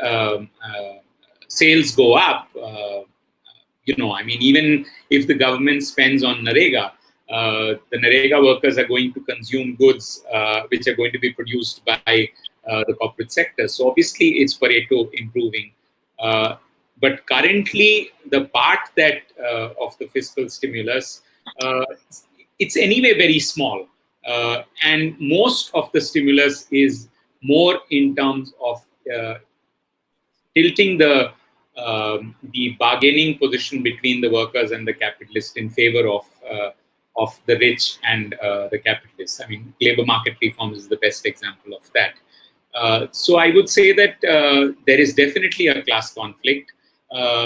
sales go up. I mean, even if the government spends on Narega, the Narega workers are going to consume goods which are going to be produced by the corporate sector. So obviously it's Pareto improving. But currently, the part that of the fiscal stimulus, it's anyway very small. And most of the stimulus is more in terms of tilting the bargaining position between the workers and the capitalists in favor of the rich and the capitalists. I mean, labor market reforms is the best example of that. So I would say that there is definitely a class conflict.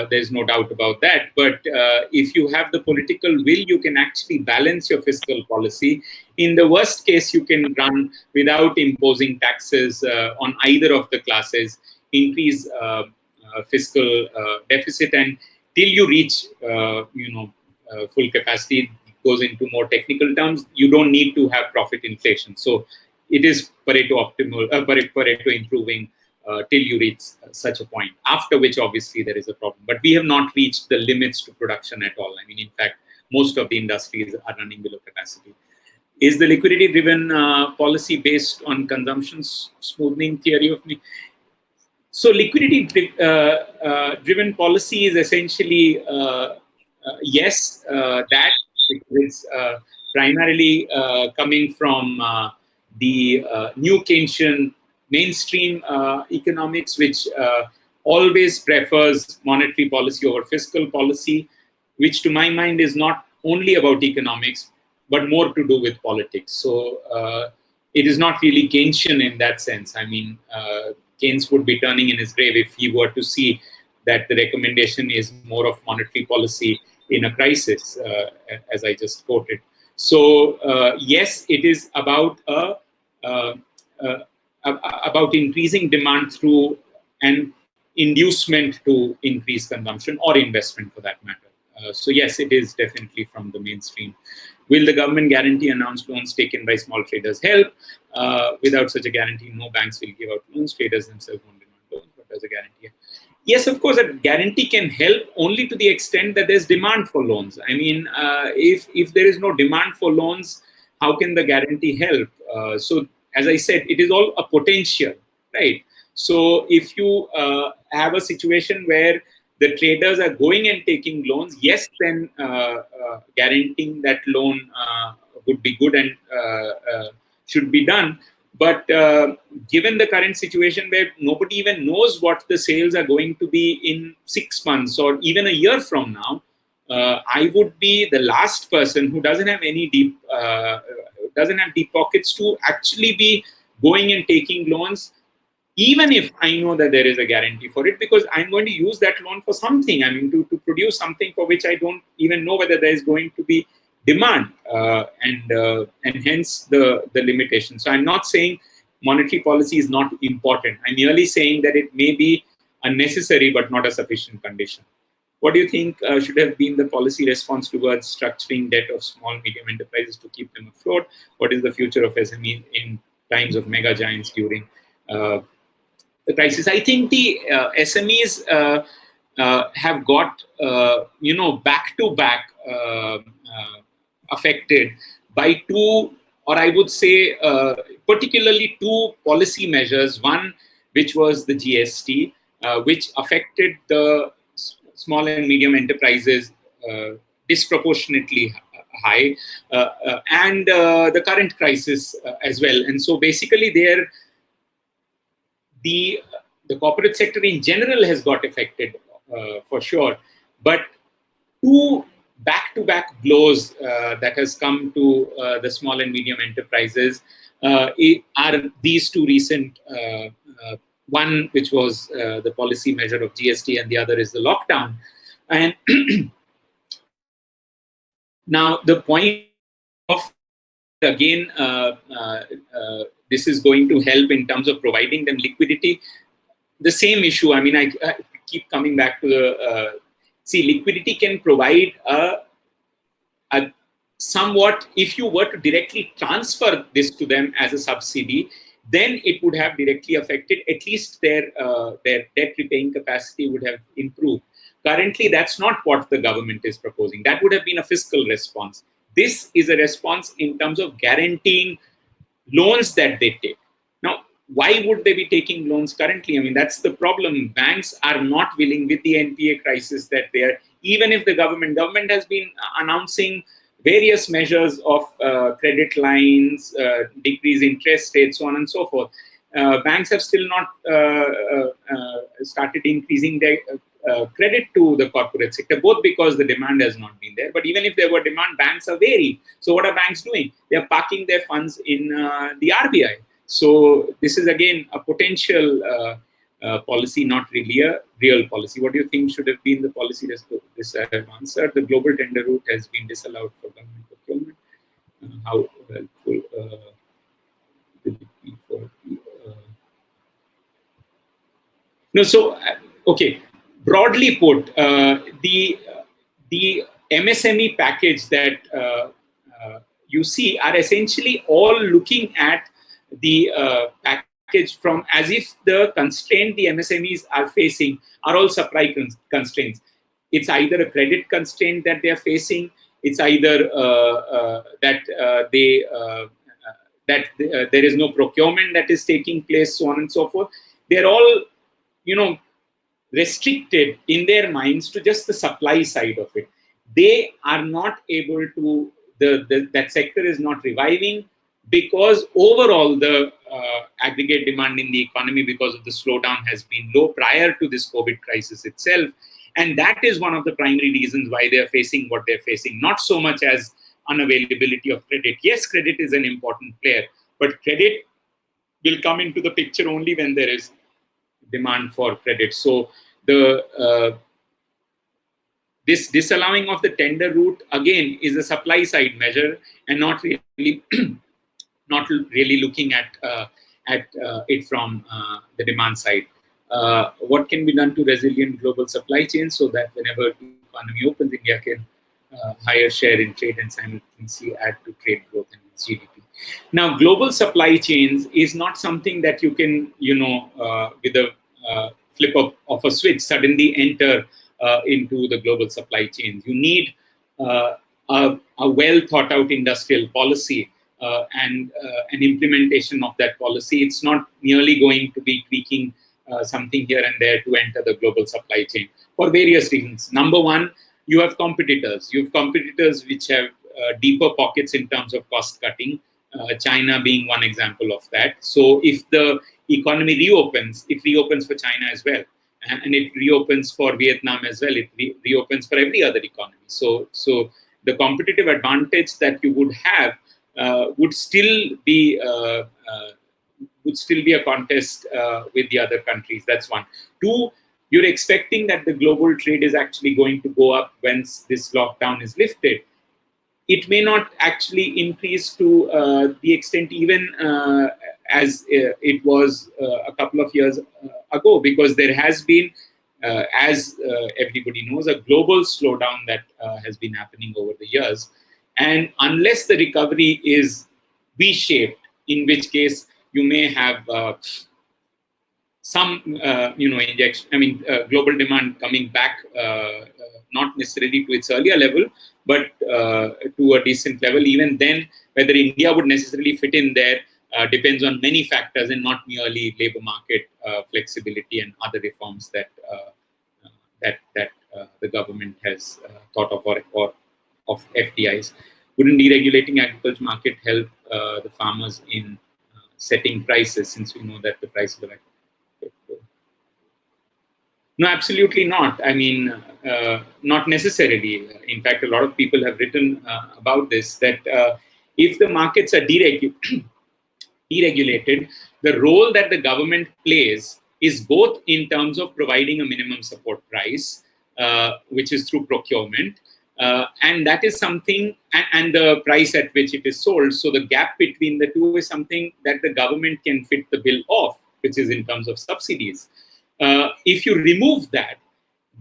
There's no doubt about that. But if you have the political will, you can actually balance your fiscal policy. In the worst case, you can run without imposing taxes on either of the classes, increase fiscal deficit, and till you reach, full capacity. Goes into more technical terms, you don't need to have profit inflation. So it is Pareto optimal, Pareto improving till you reach such a point, after which obviously there is a problem. But we have not reached the limits to production at all. I mean, in fact, most of the industries are running below capacity. Is the liquidity-driven policy based on consumption smoothing theory of me? So liquidity-driven policy is essentially, yes, that it's primarily coming from the new Keynesian mainstream economics, which always prefers monetary policy over fiscal policy, which to my mind is not only about economics, but more to do with politics. So it is not really Keynesian in that sense. I mean, Keynes would be turning in his grave if he were to see that the recommendation is more of monetary policy in a crisis, as I just quoted. So yes, it is about about increasing demand through an inducement to increase consumption or investment, for that matter. So yes, it is definitely from the mainstream. Will the government guarantee announced loans taken by small traders help? Without such a guarantee, no banks will give out loans. Traders themselves won't demand loans, but there's a guarantee. Yes, of course, a guarantee can help only to the extent that there's demand for loans. I mean, if there is no demand for loans, how can the guarantee help? So, as I said, it is all a potential, right? So, if you have a situation where the traders are going and taking loans, yes, then guaranteeing that loan would be good and should be done. But given the current situation where nobody even knows what the sales are going to be in 6 months or even a year from now, I would be the last person who doesn't have any deep pockets to actually be going and taking loans, even if I know that there is a guarantee for it, because I'm going to use that loan for something. I mean, to produce something for which I don't even know whether there is going to be demand, and hence the limitation. So I'm not saying monetary policy is not important. I'm merely saying that it may be a necessary but not a sufficient condition. What do you think should have been the policy response towards structuring debt of small, medium enterprises to keep them afloat? What is the future of SME in times of mega giants during the crisis? I think the SMEs have got, back-to-back affected by two, or I would say particularly two policy measures. One, which was the GST, which affected the small and medium enterprises disproportionately high, and the current crisis as well. And so basically the corporate sector in general has got affected for sure, but two back-to-back blows that has come to the small and medium enterprises are these two recent, one which was the policy measure of GST and the other is the lockdown. And now the point of, again, this is going to help in terms of providing them liquidity. The same issue, I mean, I keep coming back to the, liquidity can provide a somewhat, if you were to directly transfer this to them as a subsidy, then it would have directly affected, at least their debt repaying capacity would have improved. Currently, that's not what the government is proposing. That would have been a fiscal response. This is a response in terms of guaranteeing loans that they take. Now, why would they be taking loans currently? I mean, that's the problem. Banks are not willing, with the NPA crisis that they are, even if the government has been announcing various measures of credit lines, decrease interest rates, so on and so forth. Banks have still not started increasing their credit to the corporate sector, both because the demand has not been there. But even if there were demand, banks are wary. So what are banks doing? They are parking their funds in the RBI. So this is again a potential policy, not really a real policy. What do you think should have been the policy? This I have answered. The global tender route has been disallowed for government procurement. How helpful will it be for no? So okay, broadly put, the MSME package that you see are essentially all looking at the package from as if the constraint the MSMEs are facing are all supply constraints. It's either a credit constraint that they are facing. It's either there is no procurement that is taking place, so on and so forth. They're all, restricted in their minds to just the supply side of it. They are not able to, that sector is not reviving because overall the aggregate demand in the economy because of the slowdown has been low prior to this COVID crisis itself. And that is one of the primary reasons why they're facing what they're facing, not so much as unavailability of credit. Yes, credit is an important player, but credit will come into the picture only when there is demand for credit. So this disallowing of the tender route again is a supply side measure and not really looking at it from the demand side. What can be done to resilient global supply chains so that whenever the economy opens, India can higher share in trade and simultaneously add to trade growth and GDP. Now, global supply chains is not something that you can, with a flip of a switch, suddenly enter into the global supply chains. You need a well thought out industrial policy and an implementation of that policy. It's not merely going to be tweaking something here and there to enter the global supply chain for various reasons. Number one, you have competitors. You have competitors which have deeper pockets in terms of cost cutting. China being one example of that. So if the economy reopens, it reopens for China as well. And it reopens for Vietnam as well. It reopens for every other economy. So the competitive advantage that you would have would still be a contest with the other countries. That's one. Two, you're expecting that the global trade is actually going to go up once this lockdown is lifted. It may not actually increase to the extent even as it was a couple of years ago, because there has been, as everybody knows, a global slowdown that has been happening over the years. And unless the recovery is V-shaped, in which case you may have some, injection. I mean, global demand coming back, not necessarily to its earlier level, but to a decent level. Even then, whether India would necessarily fit in there depends on many factors and not merely labor market flexibility and other reforms that the government has thought of, or of FDIs. Wouldn't deregulating agriculture market help the farmers in setting prices, since we know that the price of agriculture? No, absolutely not. I mean, not necessarily. In fact, a lot of people have written about this, that if the markets are deregulated, the role that the government plays is both in terms of providing a minimum support price, which is through procurement, and that is something, and the price at which it is sold. So the gap between the two is something that the government can fit the bill of, which is in terms of subsidies. If you remove that,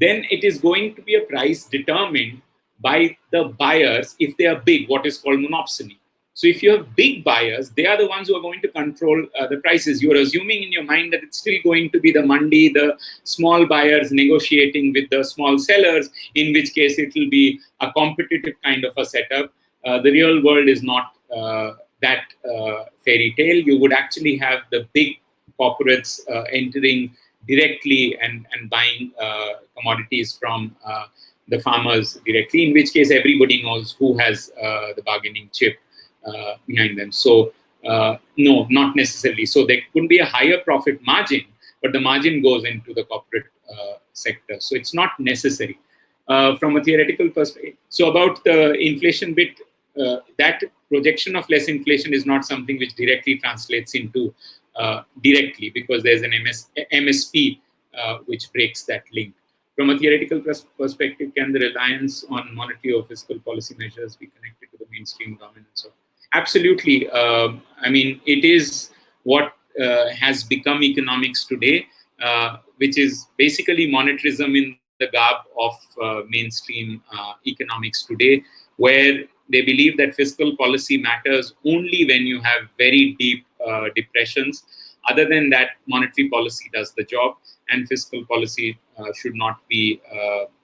then it is going to be a price determined by the buyers if they are big, what is called monopsony. So if you have big buyers, they are the ones who are going to control the prices. You're assuming in your mind that it's still going to be the mandi, the small buyers negotiating with the small sellers, in which case it will be a competitive kind of a setup. The real world is not that fairy tale. You would actually have the big corporates entering directly and buying commodities from the farmers directly, in which case everybody knows who has the bargaining chip behind them. So no, not necessarily. So there could be a higher profit margin, but the margin goes into the corporate sector. So it's not necessary from a theoretical perspective. So about the inflation bit, that projection of less inflation is not something which directly translates into directly, because there's an MSP which breaks that link. From a theoretical perspective, can the reliance on monetary or fiscal policy measures be connected to the mainstream dominance of? Absolutely. I mean, it is what has become economics today, which is basically monetarism in the garb of mainstream economics today, where they believe that fiscal policy matters only when you have very deep depressions. Other than that, monetary policy does the job, and fiscal policy should not be,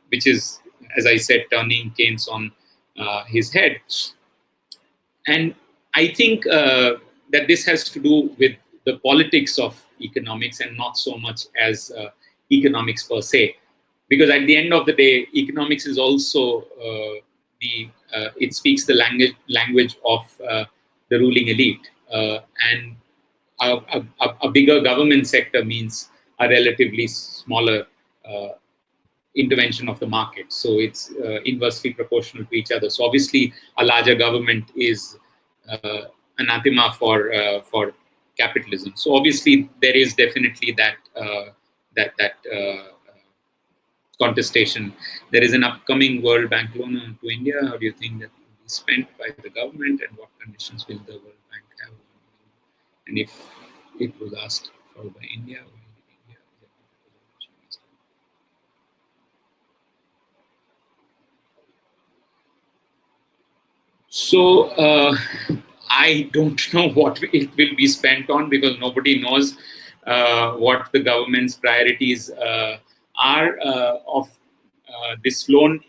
which is, as I said, turning Keynes on his head. And I think that this has to do with the politics of economics and not so much as economics per se. Because at the end of the day, economics is also it speaks the language of the ruling elite. And a bigger government sector means a relatively smaller intervention of the market. So it's inversely proportional to each other. So obviously, a larger government is anathema for capitalism. So obviously, there is definitely that contestation. There is an upcoming World Bank loan to India. How do you think that will be spent by the government, and what conditions will the World Bank have? And if it was asked for by India, so I don't know what it will be spent on, because nobody knows what the government's priorities are of this loan.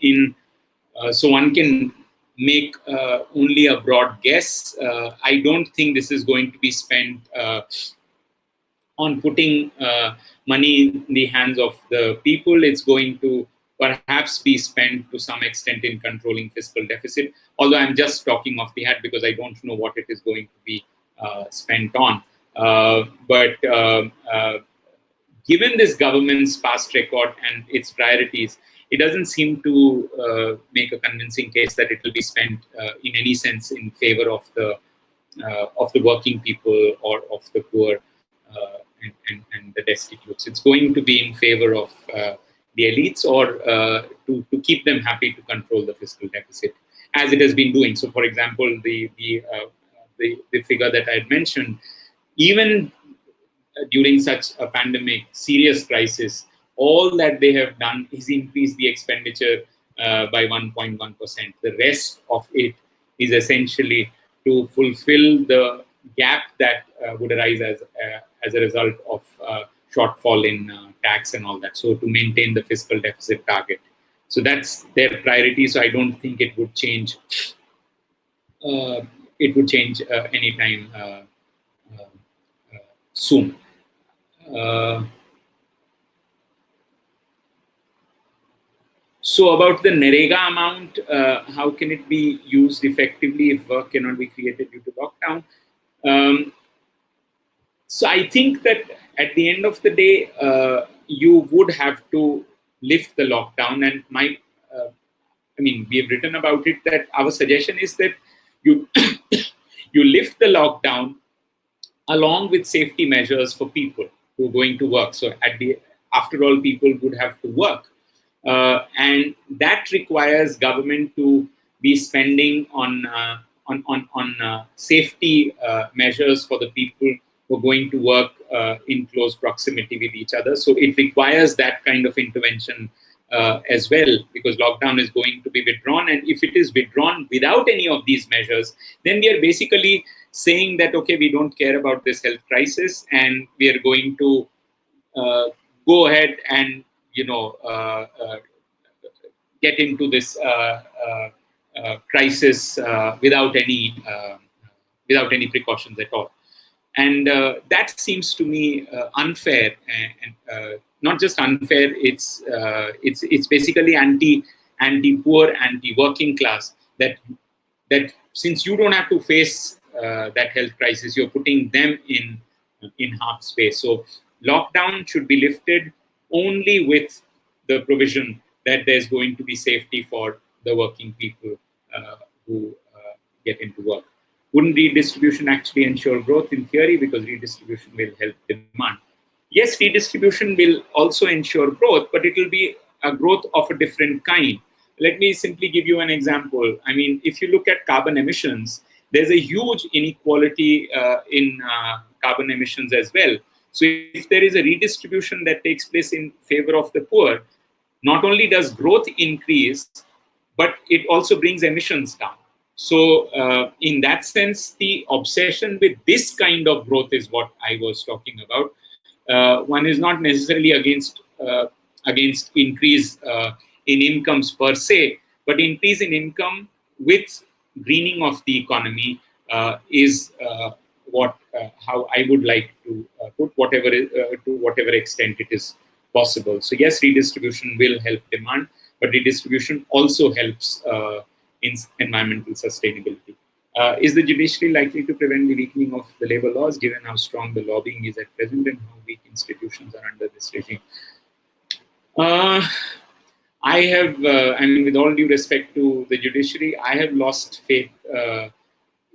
So one can make only a broad guess. I don't think this is going to be spent on putting money in the hands of the people. It's going to perhaps be spent to some extent in controlling fiscal deficit, although I'm just talking off the hat because I don't know what it is going to be spent on. But given this government's past record and its priorities, it doesn't seem to make a convincing case that it will be spent in any sense in favor of the working people or of the poor and the destitutes. It's going to be in favor of the elites, or to keep them happy to control the fiscal deficit, as it has been doing. So, for example, the figure that I had mentioned, even during such a pandemic, serious crisis, all that they have done is increase the expenditure by 1.1%. The rest of it is essentially to fulfill the gap that would arise as a result of shortfall in tax and all that. So to maintain the fiscal deficit target. So that's their priority. So I don't think it would change. Anytime soon. So about the Narega amount, how can it be used effectively if work cannot be created due to lockdown? So I think that at the end of the day, you would have to lift the lockdown. And we have written about it that our suggestion is that you you lift the lockdown along with safety measures for people who are going to work. So after all, people would have to work. And that requires government to be spending on safety measures for the people who are going to work in close proximity with each other. So it requires that kind of intervention as well, because lockdown is going to be withdrawn. And if it is withdrawn without any of these measures, then we are basically saying that, okay, we don't care about this health crisis, and we are going to go ahead and get into this crisis without any precautions at all. And that seems to me unfair, and not just unfair. It's basically anti-poor, anti-working class. That since you don't have to face that health crisis, you're putting them in harm's way. So lockdown should be lifted only with the provision that there's going to be safety for the working people who get into work. Wouldn't redistribution actually ensure growth? In theory, because redistribution will help demand. Yes, redistribution will also ensure growth, but it will be a growth of a different kind. Let me simply give you an example. I mean, if you look at carbon emissions, there's a huge inequality in carbon emissions as well. So if there is a redistribution that takes place in favor of the poor, not only does growth increase, but it also brings emissions down. So in that sense, the obsession with this kind of growth is what I was talking about. One is not necessarily against increase in incomes per se, but increase in income with greening of the economy is what how I would like to put whatever to whatever extent it is possible. So yes, redistribution will help demand, but redistribution also helps in environmental sustainability. Is the judiciary likely to prevent the weakening of the labor laws, given how strong the lobbying is at present and how weak institutions are under this regime? I have, I mean, with all due respect to the judiciary, I have lost faith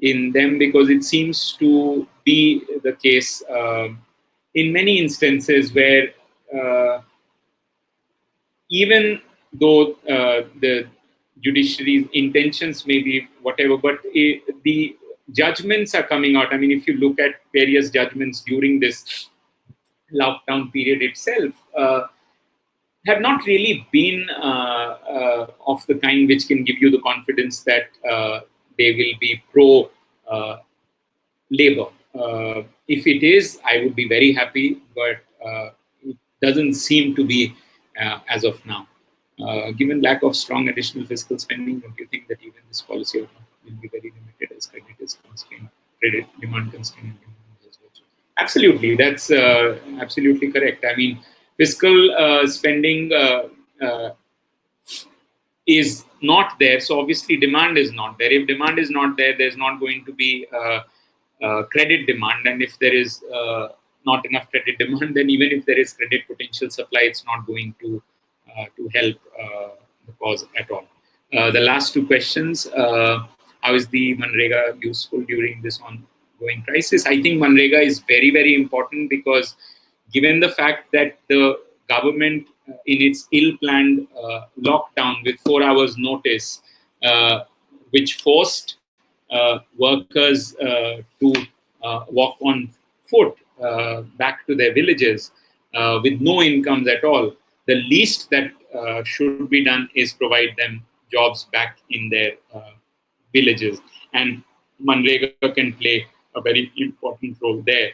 in them, because it seems to be the case in many instances where even though the judiciary's intentions may be whatever, but the judgments are coming out. I mean, if you look at various judgments during this lockdown period itself, have not really been of the kind which can give you the confidence that they will be pro labor. If it is, I would be very happy, but it doesn't seem to be as of now. Given lack of strong additional fiscal spending, don't you think that even this policy will be very limited as credit is constrained, credit demand constrained? Absolutely, that's absolutely correct. I mean, fiscal spending is not there, so obviously demand is not there. If demand is not there, there's not going to be credit demand, and if there is not enough credit demand, then even if there is credit potential supply, it's not going to help the cause at all. The last two questions: how is the Manrega useful during this ongoing crisis? I think Manrega is very, very important, because given the fact that the government, in its ill-planned lockdown with 4 hours notice, which forced workers to walk on foot back to their villages with no incomes at all, the least that should be done is provide them jobs back in their villages. And Manrega can play a very important role there.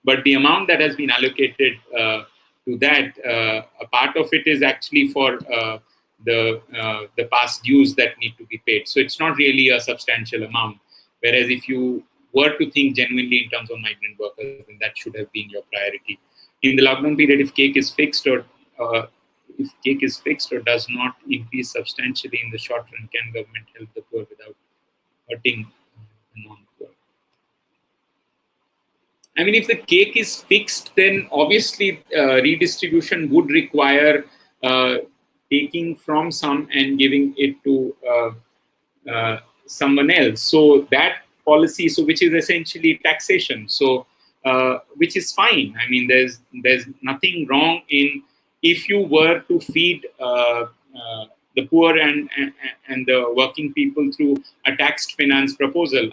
But the amount that has been allocated to that, a part of it is actually for the past dues that need to be paid. So it's not really a substantial amount. Whereas if you were to think genuinely in terms of migrant workers, then that should have been your priority. In the lockdown period, if cake is fixed or does not increase substantially in the short run, can government help the poor without hurting the non-poor? I mean, if the cake is fixed, then obviously redistribution would require taking from some and giving it to someone else. So that policy, so which is essentially taxation, so which is fine. I mean, there's nothing wrong in, if you were to feed the poor and the working people through a taxed finance proposal.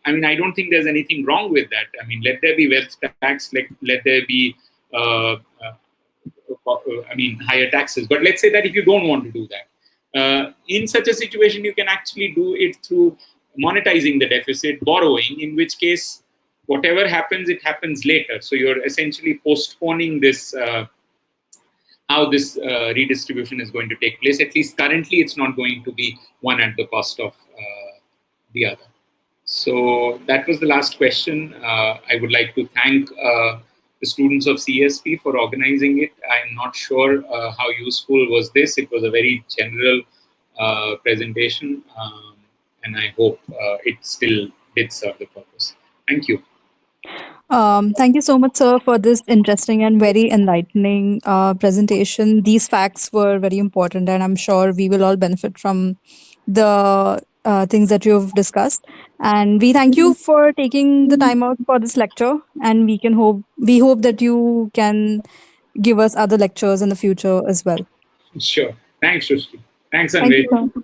I mean, I don't think there's anything wrong with that. I mean, let there be wealth tax, let there be, higher taxes. But let's say that if you don't want to do that, in such a situation, you can actually do it through monetizing the deficit, borrowing, in which case, whatever happens, it happens later. So you're essentially postponing this, how this redistribution is going to take place. At least currently, it's not going to be one at the cost of the other. So that was the last question. I would like to thank the students of CSP for organizing it. I'm not sure how useful was this. It was a very general presentation, and I hope it still did serve the purpose. Thank you. Thank you so much, sir, for this interesting and very enlightening presentation. These facts were very important, and I'm sure we will all benefit from the things that you've discussed. And we thank you for taking the time out for this lecture. And we hope that you can give us other lectures in the future as well. Sure. Thanks, Srushti. Thanks, Thank you, Anved. sir.